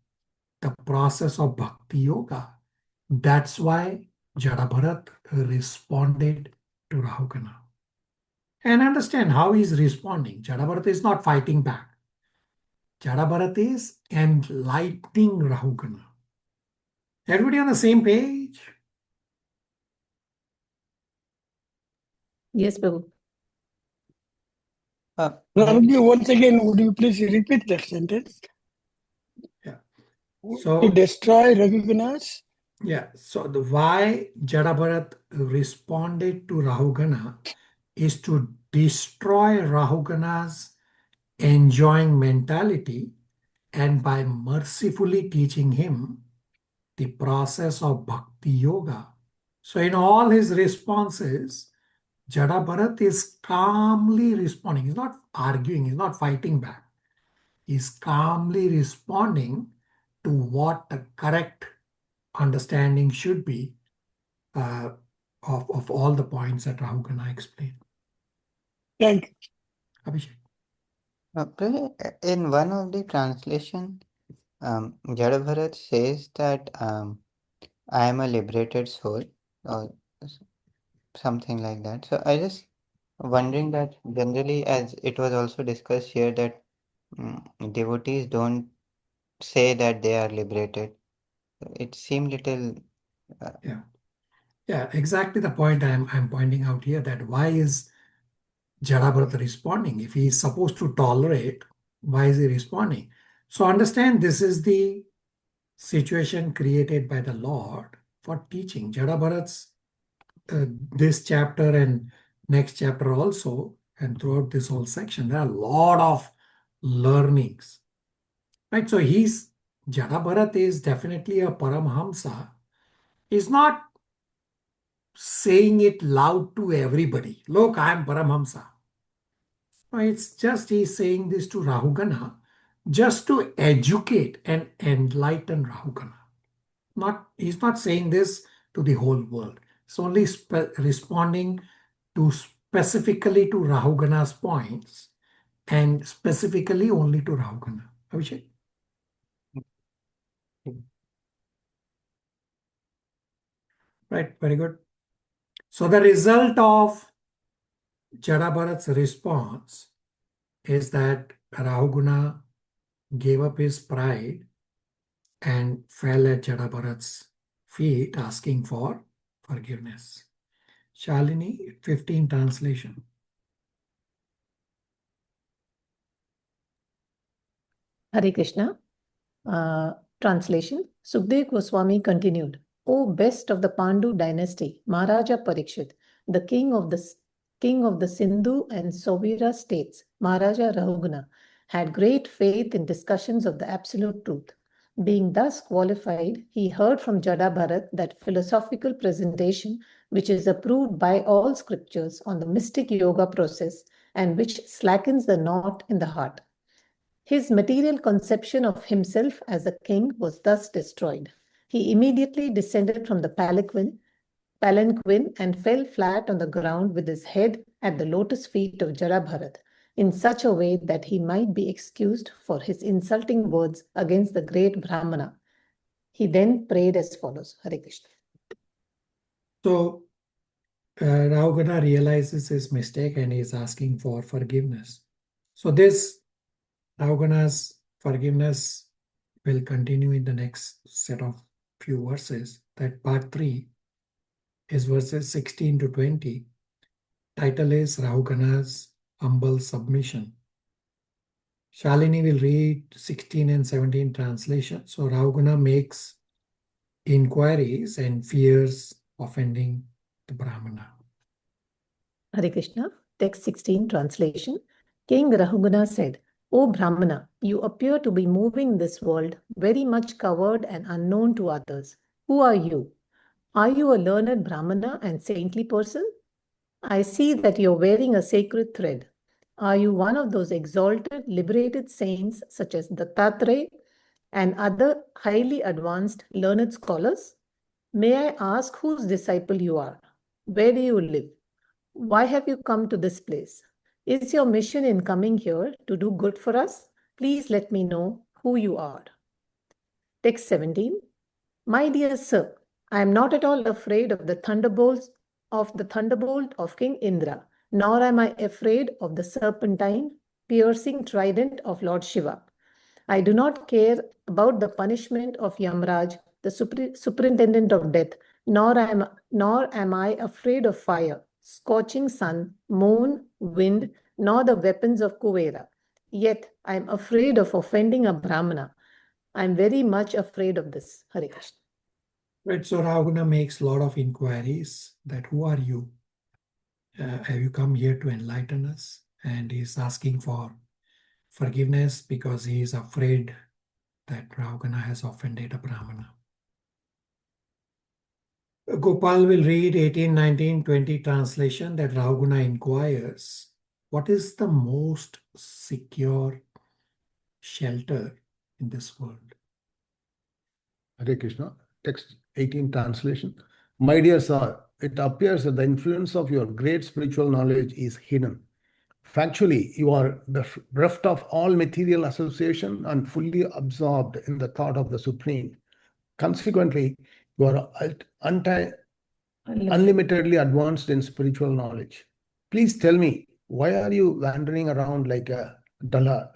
the process of bhakti yoga. That's why Jada Bharat responded to Rahugana. And understand how he's responding. Jada Bharat is not fighting back. Jada Bharat is enlightening Rahugana. Everybody on the same page? Yes, Prabhu. Prabhuji, once again, would you please repeat that sentence? Yeah. To So, destroy Rahugana's? yeah. So the why Jada Bharat responded to Rahugana is to destroy Rahugana's enjoying mentality, and by mercifully teaching him the process of bhakti yoga. So in all his responses, Jada Bharat is calmly responding. He's not arguing, he's not fighting back. He's calmly responding to what the correct understanding should be of all the points that Rahugana explained. Thank you. Abhishek. Prabhu, in one of the translation, Jada Bharat says that I am a liberated soul, or something like that. So I just wondering that generally, as it was also discussed here, that devotees don't say that they are liberated. It seemed little. Yeah, exactly the point I'm pointing out here, that why is Jada Bharat responding? If he is supposed to tolerate, why is he responding? So understand, this is the situation created by the Lord for teaching. Jada Bharat's this chapter and next chapter also, and throughout this whole section, there are a lot of learnings. Right? So Jada Bharat is definitely a Paramhamsa. He's not saying it loud to everybody. Look, I am Paramhamsa. No, it's just he's saying this to Rahugana just to educate and enlighten Rahugana. He's not saying this to the whole world. It's only responding to specifically to Rahugana's points, and specifically only to Rahugana. Abhishek? Right, very good. So the result of Jada Bharat's response is that Rahugana gave up his pride and fell at Jada Bharat's feet asking for forgiveness. Shalini, 15 translation. Hare Krishna. Translation. Sukdev Goswami continued, O best of the Pandu dynasty, Maharaja Parikshit, the king of the Sindhu and Sauvira states, Maharaja Rahugana, had great faith in discussions of the absolute truth. Being thus qualified, he heard from Jada Bharat that philosophical presentation which is approved by all scriptures on the mystic yoga process and which slackens the knot in the heart. His material conception of himself as a king was thus destroyed. He immediately descended from the palanquin and fell flat on the ground with his head at the lotus feet of Jada Bharat in such a way that he might be excused for his insulting words against the great Brahmana. He then prayed as follows. Hare Krishna. So Rahugana realizes his mistake and is asking for forgiveness. So this Rahugana's forgiveness will continue in the next set of few verses. That part 3 is verses 16 to 20. Title is Rahugana's humble submission. Shalini will read 16 and 17 translation. So Rahugana makes inquiries and fears offending the Brahmana. Hare Krishna. Text 16 translation. King Rahugana said, O Brahmana, you appear to be moving this world very much covered and unknown to others. Who are you? Are you a learned Brahmana and saintly person? I see that you're wearing a sacred thread. Are you one of those exalted, liberated saints such as Dattatreya and other highly advanced learned scholars? May I ask whose disciple you are? Where do you live? Why have you come to this place? Is your mission in coming here to do good for us? Please let me know who you are. Text 17. My dear sir, I am not at all afraid of the thunderbolt of King Indra, nor am I afraid of the serpentine, piercing trident of Lord Shiva. I do not care about the punishment of Yamraj, the superintendent of death, nor am I afraid of fire, scorching sun, moon, wind, nor the weapons of Kuvera. Yet I am afraid of offending a Brahmana. I am very much afraid of this. Hare Krishna. Right, so Rahugana makes a lot of inquiries that who are you? Have you come here to enlighten us? And he's asking for forgiveness because he is afraid that Rahugana has offended a Brahmana. Gopal will read 18, 19, 20 translation that Rahugana inquires, what is the most secure shelter in this world? Hare Krishna. Text 18 translation. My dear sir, it appears that the influence of your great spiritual knowledge is hidden. Factually, you are bereft of all material association and fully absorbed in the thought of the Supreme. Consequently, you are unlimitedly advanced in spiritual knowledge. Please tell me, why are you wandering around like a dullard?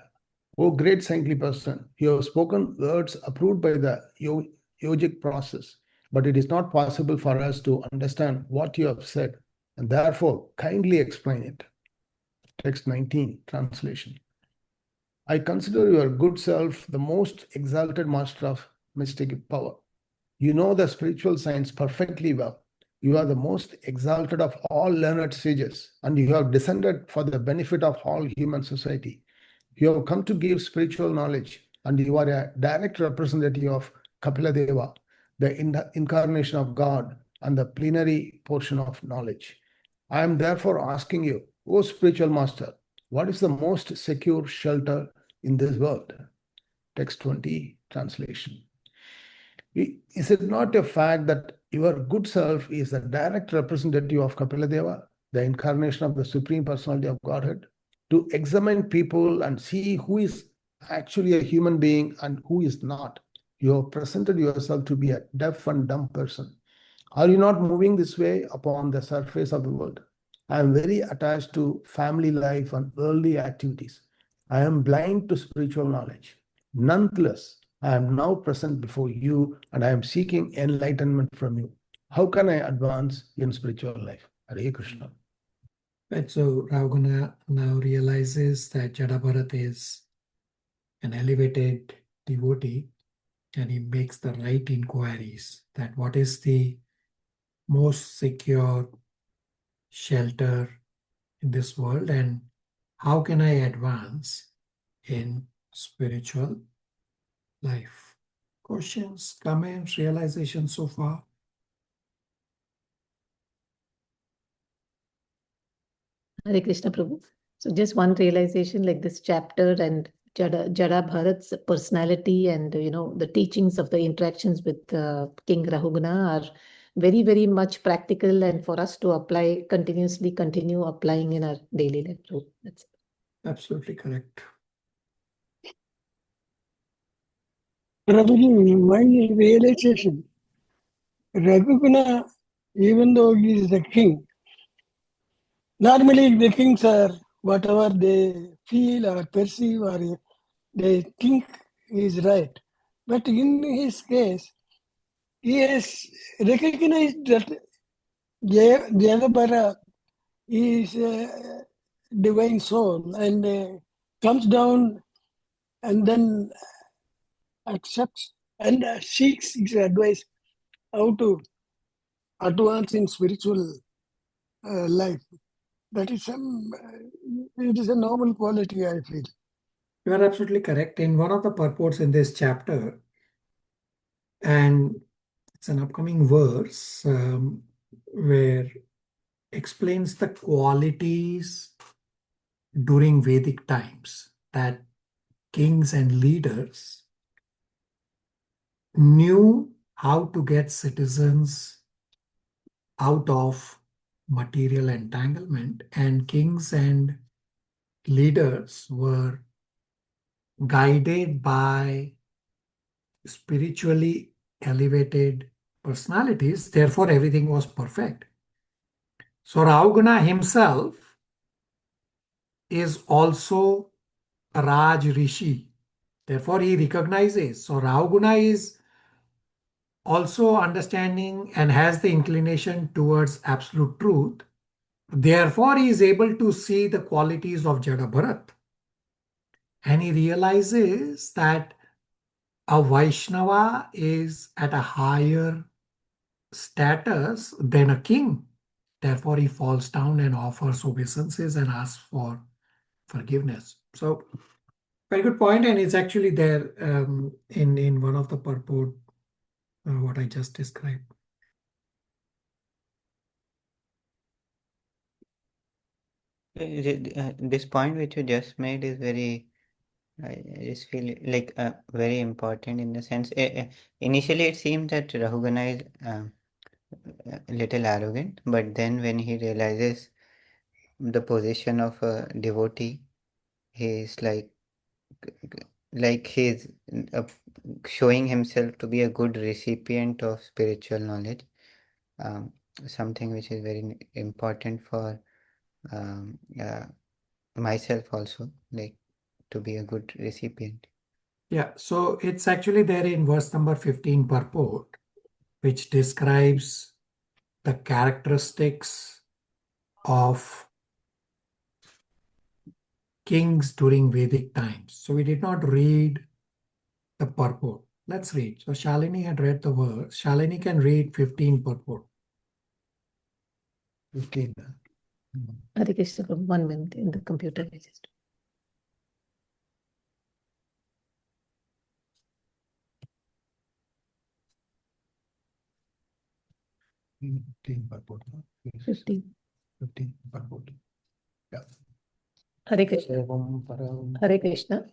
O great saintly person, you have spoken words approved by the yogic process, but it is not possible for us to understand what you have said, and therefore kindly explain it. Text 19, translation. I consider your good self the most exalted master of mystic power. You know the spiritual science perfectly well. You are the most exalted of all learned sages, and you have descended for the benefit of all human society. You have come to give spiritual knowledge, and you are a direct representative of Kapila Deva, the incarnation of God, and the plenary portion of knowledge. I am therefore asking you, O spiritual master, what is the most secure shelter in this world? Text 20, translation. Is it not a fact that your good self is the direct representative of Kapila Deva, the incarnation of the Supreme Personality of Godhead? To examine people and see who is actually a human being and who is not, you have presented yourself to be a deaf and dumb person. Are you not moving this way upon the surface of the world? I am very attached to family life and worldly activities. I am blind to spiritual knowledge. Nonetheless, I am now present before you and I am seeking enlightenment from you. How can I advance in spiritual life? Hare Krishna. Right, so Rahugana now realizes that Jada Bharat is an elevated devotee and he makes the right inquiries that what is the most secure shelter in this world and how can I advance in spiritual life? Questions, comments, realizations so far? Hare Krishna Prabhu. So just one realization like this chapter and Jada Bharat's personality and the teachings of the interactions with King Rahugana are very, very much practical and for us to continue applying in our daily life. That's it. Absolutely correct. Prabhuji, my realization, Rahugana, even though he is the king, normally the kings are whatever they feel or perceive or they think is right. But in his case, he has recognized that Jada Bharat is a divine soul and comes down and then accepts and seeks his advice how to advance in spiritual life. That is it is a noble quality, I feel. You are absolutely correct. In one of the purports in this chapter, and it's an upcoming verse where explains the qualities during Vedic times that kings and leaders knew how to get citizens out of material entanglement, and kings and leaders were guided by spiritually elevated personalities. Therefore, everything was perfect. So Rahugana himself is also a Raj Rishi. Therefore, he recognizes. So Rahugana is also understanding and has the inclination towards absolute truth. Therefore, he is able to see the qualities of Jada Bharat. And he realizes that a Vaishnava is at a higher status than a king. Therefore, he falls down and offers obeisances and asks for forgiveness. So, very good point, and it's actually there in one of the purport, what I just described. This point which you just made is very, I just feel like very important in the sense. Initially, it seemed that Rahugana is a little arrogant, but then when he realizes the position of a devotee, he's like he's uh, showing himself to be a good recipient of spiritual knowledge, something which is very important for um, uh, myself also, like to be a good recipient. Yeah, so it's actually there in verse number 15 purport, which describes the characteristics of kings during Vedic times. So we did not read the purport. Let's read. So Shalini had read the verse. Shalini can read 15 purport. 15. Hare Krishna, 1 minute in the computer. I just. Purport. Yes. 15. 15 purport. Yeah. Hare Krishna. Hare Krishna.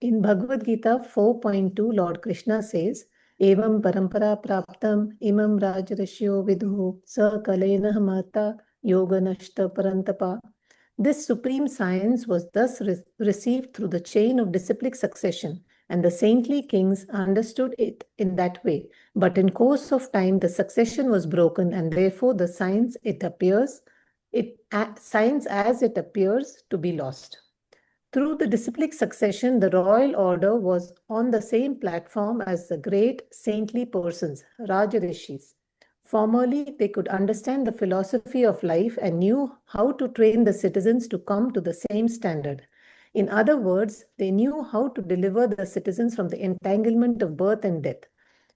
In Bhagavad Gita 4.2, Lord Krishna says, Evam parampara praptam imam rajarishyo vidhu sa kalena hamata yoga nashta parantapa. This supreme science was thus received through the chain of disciplic succession, and the saintly kings understood it in that way. But in course of time, the succession was broken, and therefore the science as it appears to be lost. Through the disciplic succession, the royal order was on the same platform as the great saintly persons, Rajarishis. Formerly, they could understand the philosophy of life and knew how to train the citizens to come to the same standard. In other words, they knew how to deliver the citizens from the entanglement of birth and death.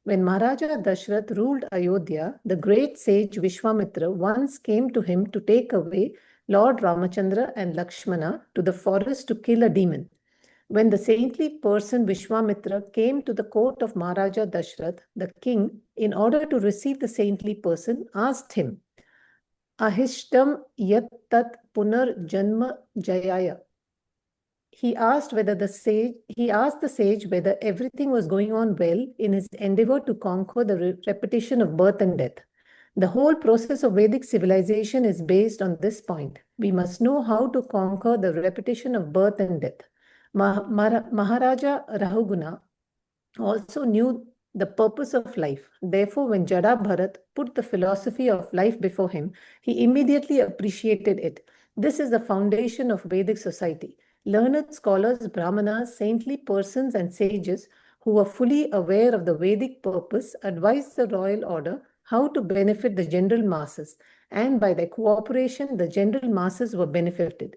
When Maharaja Dashrath ruled Ayodhya, the great sage Vishwamitra once came to him to take away Lord Ramachandra and Lakshmana to the forest to kill a demon. When the saintly person Vishwamitra came to the court of Maharaja Dashrath, the king, in order to receive the saintly person, asked him, Ahishtam yat tat punar janma jayaya. He asked the sage whether everything was going on well in his endeavor to conquer the repetition of birth and death. The whole process of Vedic civilization is based on this point. We must know how to conquer the repetition of birth and death. Maharaja Rahugana also knew the purpose of life. Therefore, when Jada Bharat put the philosophy of life before him, he immediately appreciated it. This is the foundation of Vedic society. Learned scholars, brahmanas, saintly persons, and sages who were fully aware of the Vedic purpose advised the royal order how to benefit the general masses, and by their cooperation, the general masses were benefited.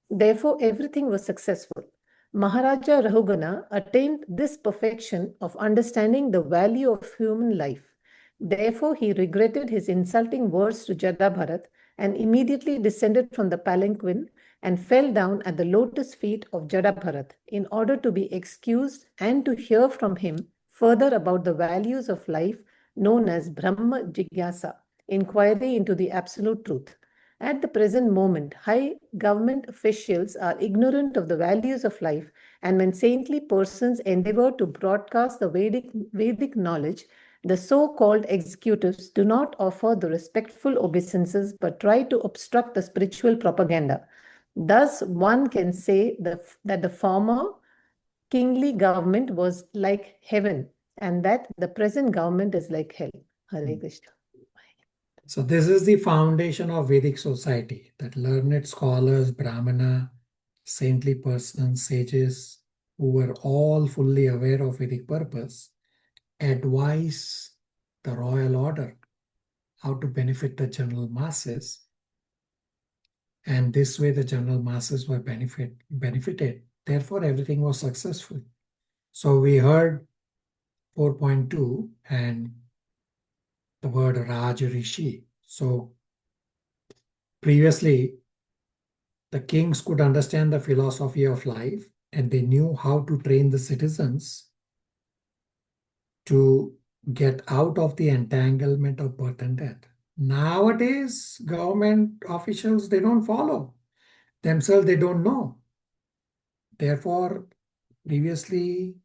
Therefore, everything was successful. Maharaja Rahugana attained this perfection of understanding the value of human life. Therefore, he regretted his insulting words to Jada Bharat and immediately descended from the palanquin and fell down at the lotus feet of Jada Bharat in order to be excused and to hear from him further about the values of life known as Brahma Jigyasa, inquiry into the absolute truth. At the present moment, high government officials are ignorant of the values of life, and when saintly persons endeavor to broadcast the Vedic knowledge, the so-called executives do not offer the respectful obeisances but try to obstruct the spiritual propaganda. Thus, one can say that the former kingly government was like heaven and that the present government is like hell. Hare Krishna. So this is the foundation of Vedic society, that learned scholars, brahmana, saintly persons, sages, who were all fully aware of Vedic purpose, advise the royal order how to benefit the general masses. And this way the general masses were benefited. Therefore, everything was successful. So we heard 4.2 and the word Raj Rishi. So previously, the kings could understand the philosophy of life and they knew how to train the citizens to get out of the entanglement of birth and death. Nowadays, government officials, they don't follow. Themselves, they don't know. Therefore, previously,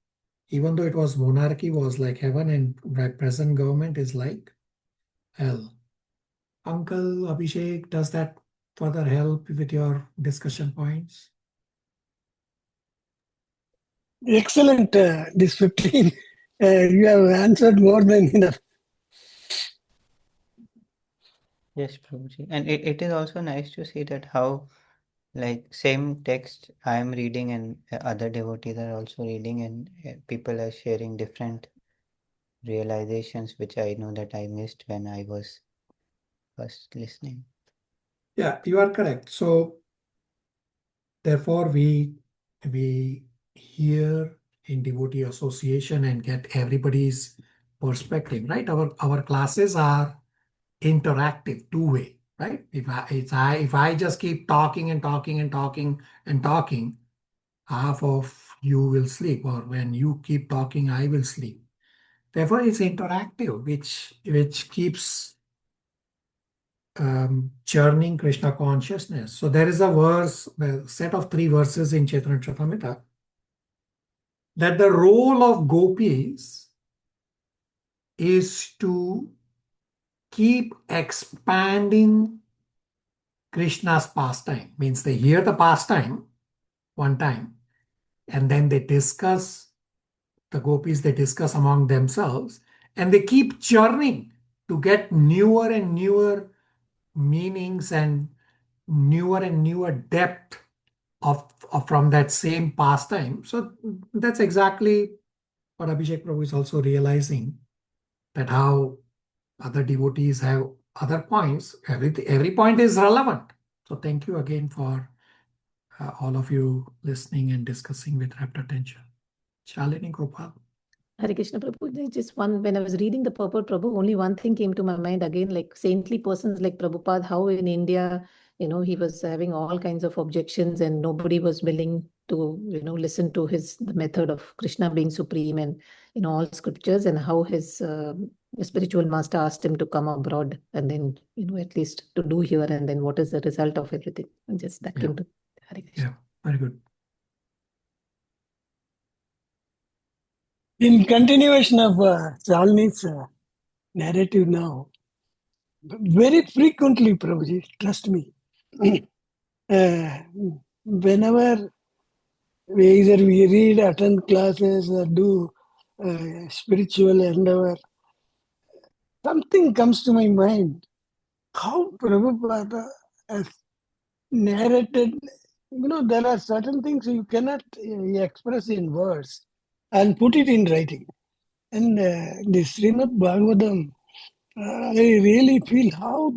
even though it was monarchy was like heaven and present government is like hell. Uncle Abhishek, does that further help with your discussion points? Excellent, this 15. You have answered more than enough. Yes, Prabhuji. And it is also nice to see that how, like, same text I am reading and other devotees are also reading, and people are sharing different realizations, which I know that I missed when I was first listening. Yeah, you are correct. So therefore, we hear in devotee association and get everybody's perspective, right? Our classes are interactive, two-way, right? If I just keep talking and talking and talking and talking, half of you will sleep, or when you keep talking, I will sleep. Therefore, it's interactive, which keeps churning Krishna consciousness. So there is a verse, a set of 3 verses in Chaitanya Charitamrita, that the role of gopis is to keep expanding Krishna's pastime. Means they hear the pastime one time and then they discuss, the gopis, they discuss among themselves and they keep churning to get newer and newer meanings and newer depth of from that same pastime. So that's exactly what Abhishek Prabhu is also realizing, that how other devotees have other points. Every point is relevant. So thank you again for all of you listening and discussing with rapt attention. Shalini Gopal. Hare Krishna Prabhu, there's just one, when I was reading the purport, Prabhu, only one thing came to my mind again, like saintly persons like Prabhupada, how in India, he was having all kinds of objections and nobody was willing to, listen to the method of Krishna being supreme and, all scriptures, and how his spiritual master asked him to come abroad and then, at least to do here, and then what is the result of everything. And just that came to Hare Krishna. Yeah, very good. In continuation of Shalini's narrative now, very frequently, Prabhuji, trust me, whenever either we read, attend classes, or do spiritual endeavor, something comes to my mind. How Prabhupada has narrated, there are certain things you cannot express in words and put it in writing. And this Srimad Bhagavatam, I really feel how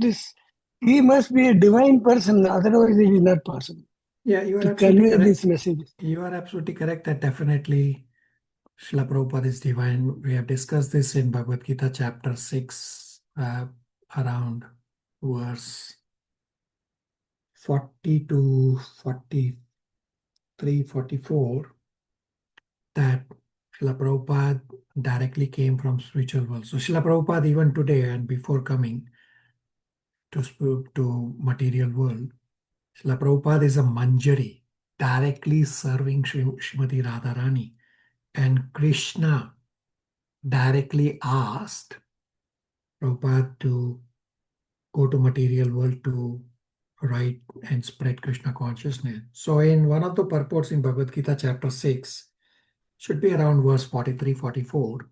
he must be a divine person, otherwise it is not possible. Yeah, you are to absolutely convey correct. this message. You are absolutely correct that definitely Srila Prabhupada is divine. We have discussed this in Bhagavad Gita chapter 6, around verse 40 to 43, 44, that Srila Prabhupada directly came from spiritual world. So Srila Prabhupada even today and before coming to material world, Srila Prabhupada is a Manjari, directly serving Srimati Radharani. And Krishna directly asked Prabhupada to go to material world to write and spread Krishna consciousness. So in one of the purports in Bhagavad Gita chapter 6, should be around verse 43, 44,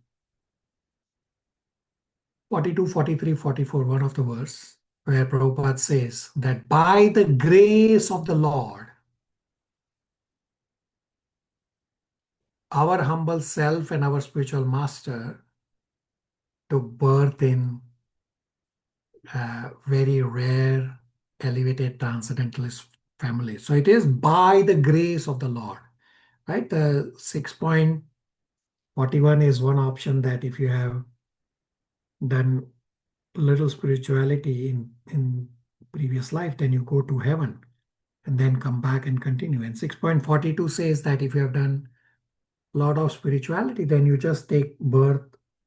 42, 43, 44, one of the verse, where Prabhupada says that by the grace of the Lord, our humble self and our spiritual master took birth in very rare elevated transcendentalist family. So it is by the grace of the Lord, right? The 6.41 is one option, that if you have done little spirituality in previous life, then you go to heaven and then come back and continue. And 6.42 says that if you have done a lot of spirituality, then you just take birth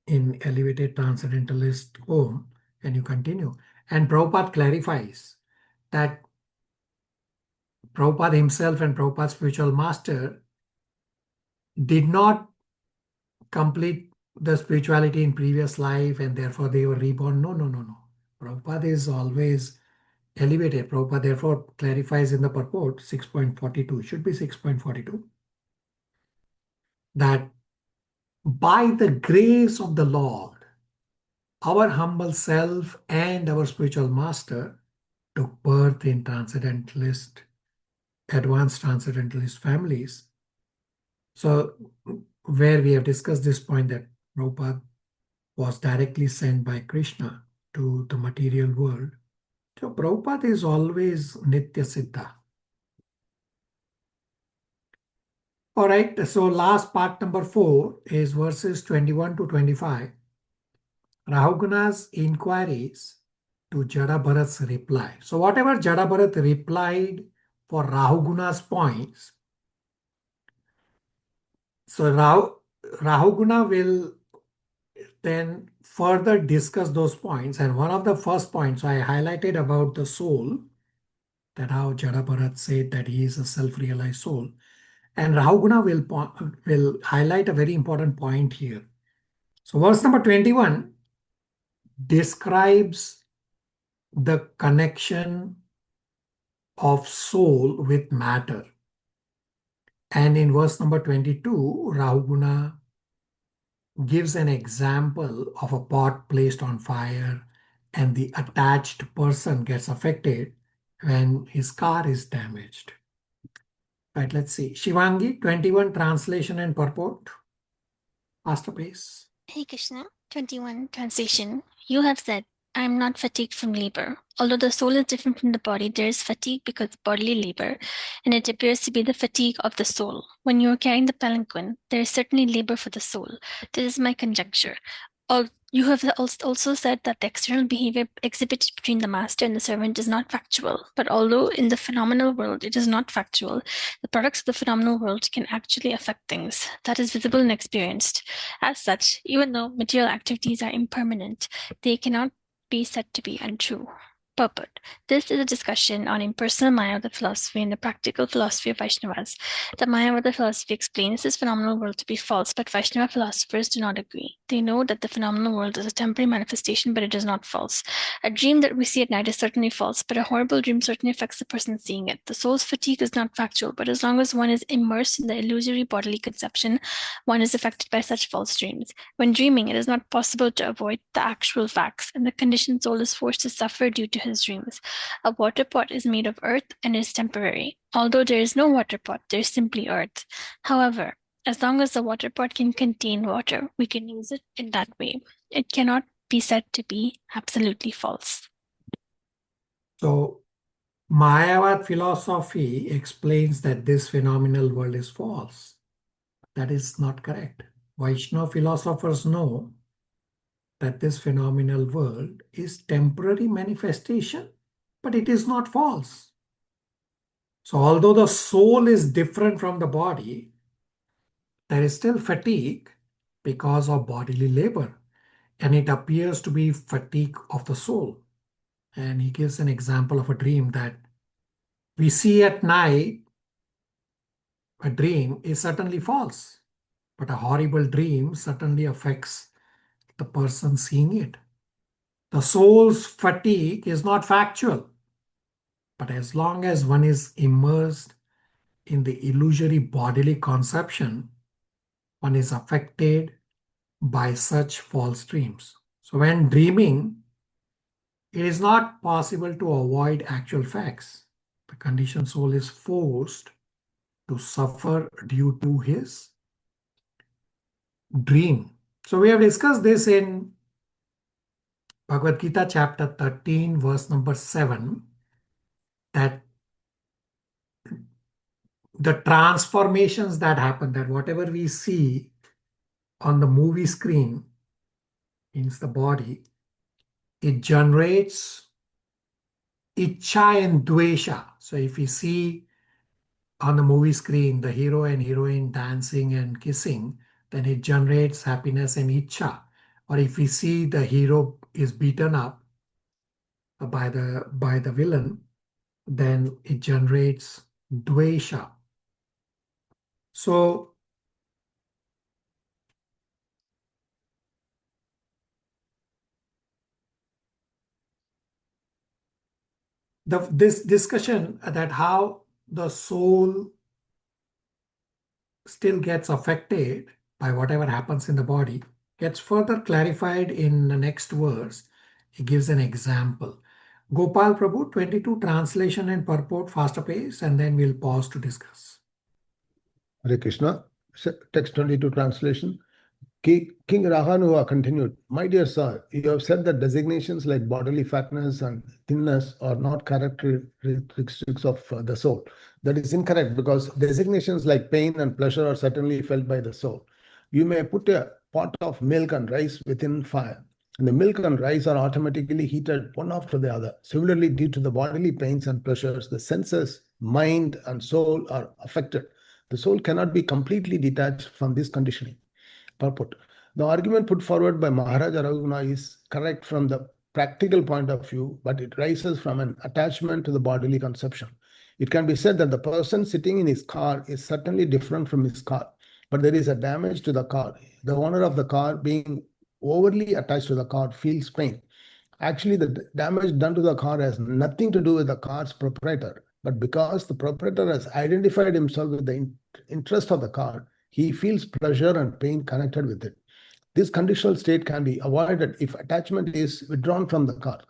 in elevated transcendentalist home and you continue. And Prabhupada clarifies that Prabhupada himself and Prabhupada's spiritual master did not complete the spirituality in previous life and therefore they were reborn. No, no, no, no. Prabhupada is always elevated. Prabhupada therefore clarifies in the purport 6.42, should be 6.42, that by the grace of the Lord, our humble self and our spiritual master took birth in transcendentalist, advanced transcendentalist families. So where we have discussed this point that Prabhupada was directly sent by Krishna to the material world. So Prabhupada is always Nitya Siddha. All right, so last part number 4 is verses 21 to 25. Rahugana's inquiries to Jada Bharat's reply. So whatever Jada Bharat replied for Rahugana's points, so Rahugana will then further discuss those points. And one of the first points I highlighted about the soul, that how Jada Bharat said that he is a self-realized soul. And Rahugana will highlight a very important point here. So verse number 21 describes the connection of soul with matter. And in verse number 22, Rahugana gives an example of a pot placed on fire and the attached person gets affected when his car is damaged. Right, let's see. Shivangi, 21 translation and purport. Master Base. Hey Krishna, 21 translation. You have said, I am not fatigued from labor. Although the soul is different from the body, there is fatigue because of bodily labor, and it appears to be the fatigue of the soul. When you are carrying the palanquin, there is certainly labor for the soul. This is my conjecture. You have also said that the external behavior exhibited between the master and the servant is not factual, but although in the phenomenal world it is not factual, the products of the phenomenal world can actually affect things that is visible and experienced. As such, even though material activities are impermanent, they cannot be said to be untrue. Purport. This is a discussion on impersonal Mayavada philosophy and the practical philosophy of Vaishnavas. The Mayavada philosophy explains this phenomenal world to be false, but Vaishnava philosophers do not agree. They know that the phenomenal world is a temporary manifestation, but it is not false. A dream that we see at night is certainly false, but a horrible dream certainly affects the person seeing it. The soul's fatigue is not factual, but as long as one is immersed in the illusory bodily conception, one is affected by such false dreams. When dreaming, it is not possible to avoid the actual facts, and the conditioned soul is forced to suffer due to his dreams. A water pot is made of earth and is temporary. Although there is no water pot, there is simply earth. However, as long as the water pot can contain water, we can use it in that way. It cannot be said to be absolutely false. So Mayavad philosophy explains that this phenomenal world is false. That is not correct. Vaishnava philosophers know that this phenomenal world is temporary manifestation, but it is not false. So although the soul is different from the body, there is still fatigue because of bodily labor, and it appears to be fatigue of the soul. And he gives an example of a dream that we see at night. A dream is certainly false, but a horrible dream certainly affects the person seeing it. The soul's fatigue is not factual, but as long as one is immersed in the illusory bodily conception, one is affected by such false dreams. So when dreaming, it is not possible to avoid actual facts. The conditioned soul is forced to suffer due to his dream. So we have discussed this in Bhagavad Gita chapter 13, verse number 7. that the transformations that happen, that whatever we see on the movie screen means the body, it generates Ichcha and Dvesha. So if we see on the movie screen the hero and heroine dancing and kissing, then it generates happiness and Ichcha. Or if we see the hero is beaten up by the villain, then it generates Dvesha. So this discussion that how the soul still gets affected by whatever happens in the body gets further clarified in the next verse. He gives an example. Gopal Prabhu, 22 translation and purport, faster pace, and then we'll pause to discuss. Hare Krishna. Text 22 translation. King Rahugana continued, "My dear sir, you have said that designations like bodily fatness and thinness are not characteristics of the soul. That is incorrect because designations like pain and pleasure are certainly felt by the soul. You may put a pot of milk and rice within fire, and the milk and rice are automatically heated one after the other. Similarly, due to the bodily pains and pleasures, the senses, mind, and soul are affected. The soul cannot be completely detached from this conditioning." Purport. The argument put forward by Maharaja Rahugana is correct from the practical point of view, but it rises from an attachment to the bodily conception. It can be said that the person sitting in his car is certainly different from his car, but there is a damage to the car. The owner of the car, being overly attached to the car, feels pain. Actually, the damage done to the car has nothing to do with the car's proprietor, but because the proprietor has identified himself with the interest of the car, he feels pleasure and pain connected with it. This conditional state can be avoided if attachment is withdrawn from the car.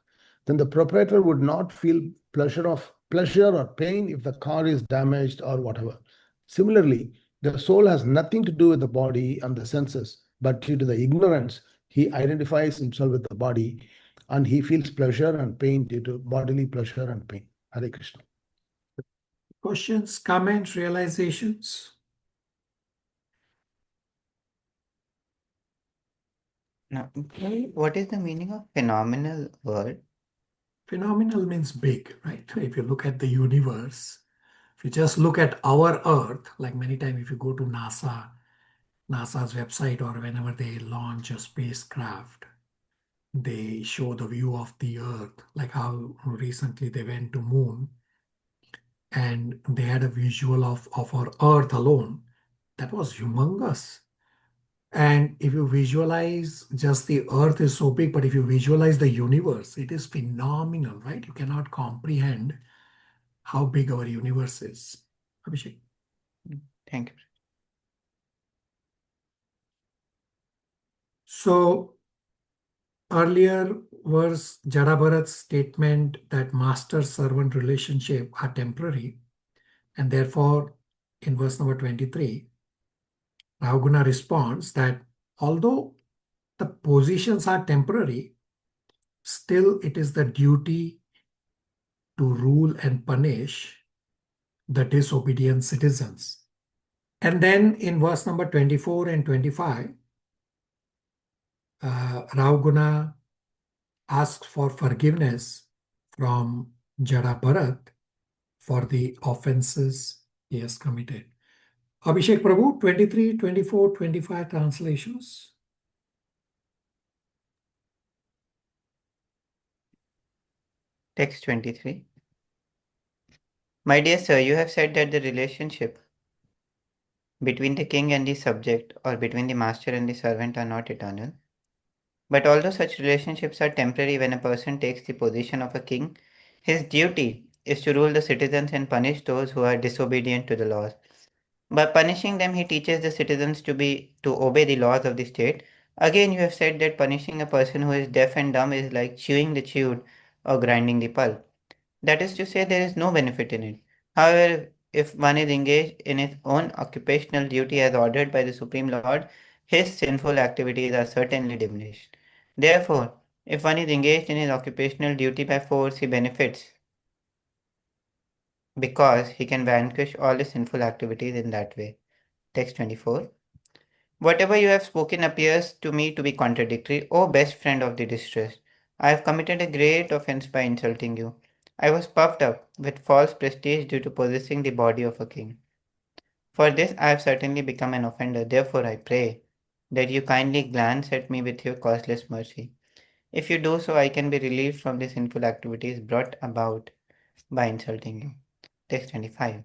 Then the proprietor would not feel pleasure or pain if the car is damaged or whatever. Similarly, the soul has nothing to do with the body and the senses, but due to the ignorance, he identifies himself with the body and he feels pleasure and pain due to bodily pleasure and pain. Hare Krishna. Questions, comments, realizations? Now, what is the meaning of phenomenal word? Phenomenal means big, right? If you look at the universe, if you just look at our Earth, like many times if you go to NASA's website or whenever they launch a spacecraft, they show the view of the Earth, like how recently they went to Moon and they had a visual of our Earth alone. That was humongous. And if you visualize just the Earth is so big, but if you visualize the universe, it is phenomenal, right? You cannot comprehend how big our universe is. Abhishek. Thank you. So earlier verse, Jada Bharat's statement that master-servant relationship are temporary, and therefore in verse number 23, Rahugana responds that although the positions are temporary, still it is the duty to rule and punish the disobedient citizens. And then in verse number 24 and 25, Rahugana asks for forgiveness from Jada Bharat for the offenses he has committed. Abhishek Prabhu, 23, 24, 25 translations. Text 23. My dear sir, you have said that the relationship between the king and the subject or between the master and the servant are not eternal. But although such relationships are temporary, when a person takes the position of a king, his duty is to rule the citizens and punish those who are disobedient to the laws. By punishing them, he teaches the citizens to obey the laws of the state. Again, you have said that punishing a person who is deaf and dumb is like chewing the chewed or grinding the pulp. That is to say, there is no benefit in it. However, if one is engaged in his own occupational duty as ordered by the Supreme Lord, his sinful activities are certainly diminished. Therefore, if one is engaged in his occupational duty by force, he benefits because he can vanquish all the sinful activities in that way. Text 24. Whatever you have spoken appears to me to be contradictory, O best friend of the distressed. I have committed a great offense by insulting you. I was puffed up with false prestige due to possessing the body of a king. For this I have certainly become an offender. Therefore I pray that you kindly glance at me with your causeless mercy. If you do so, I can be relieved from the sinful activities brought about by insulting you. Text 25.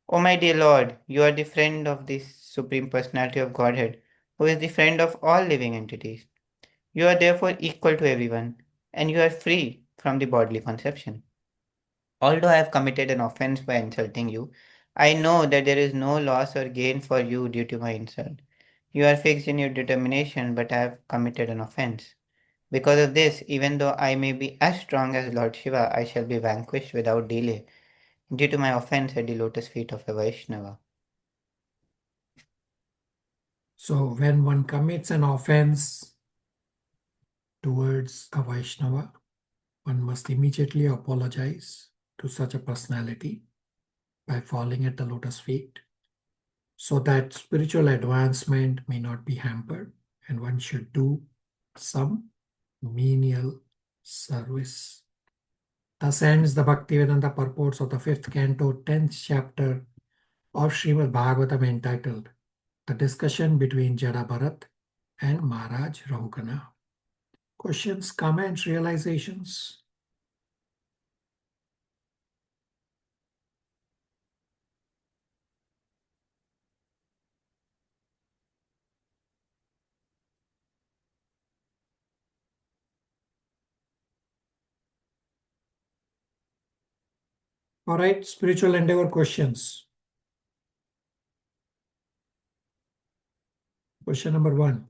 O my dear Lord, you are the friend of the Supreme Personality of Godhead, who is the friend of all living entities. You are therefore equal to everyone, and you are free from the bodily conception. Although I have committed an offense by insulting you, I know that there is no loss or gain for you due to my insult. You are fixed in your determination, but I have committed an offense. Because of this, even though I may be as strong as Lord Shiva, I shall be vanquished without delay due to my offense at the lotus feet of a Vaishnava. So when one commits an offense towards a Vaishnava, one must immediately apologize to such a personality by falling at the lotus feet, so that spiritual advancement may not be hampered, and one should do some menial service. Thus ends the Bhaktivedanta purports of the 5th canto, 10th chapter of Srimad Bhagavatam, entitled The Discussion Between Jada Bharat and Maharaj Rahugana. Questions, comments, realizations? All right, spiritual endeavor questions. Question number 1.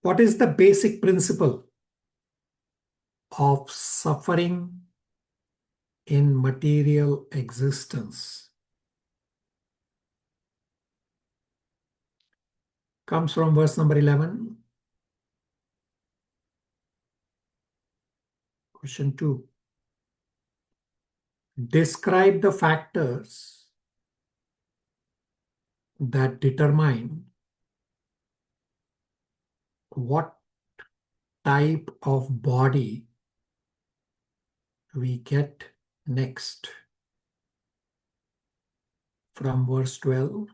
What is the basic principle of suffering in material existence? Comes from verse number 11. Question 2. Describe the factors that determine what type of body we get next. From verse 12.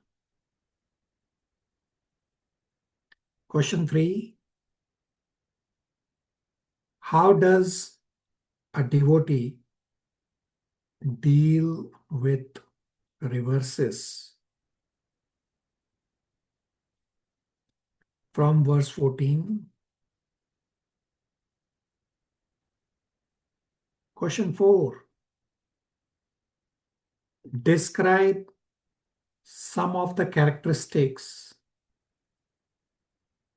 Question 3. How does a devotee deal with reverses? From verse 14. Question 4. Describe some of the characteristics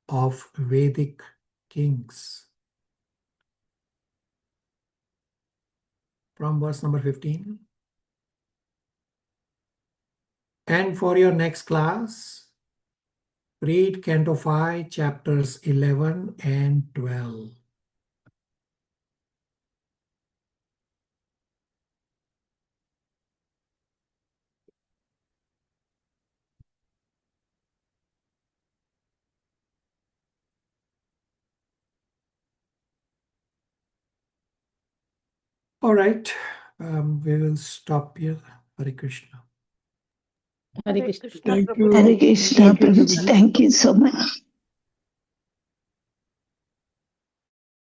of Vedic kings. From verse number 15. And for your next class, read Canto 5, chapters 11 and 12. All right, we will stop here. Hare Krishna. Hare Krishna. Thank you. Hare Krishna, Thank you, Prabhuji. Prabhuji. Thank you so much.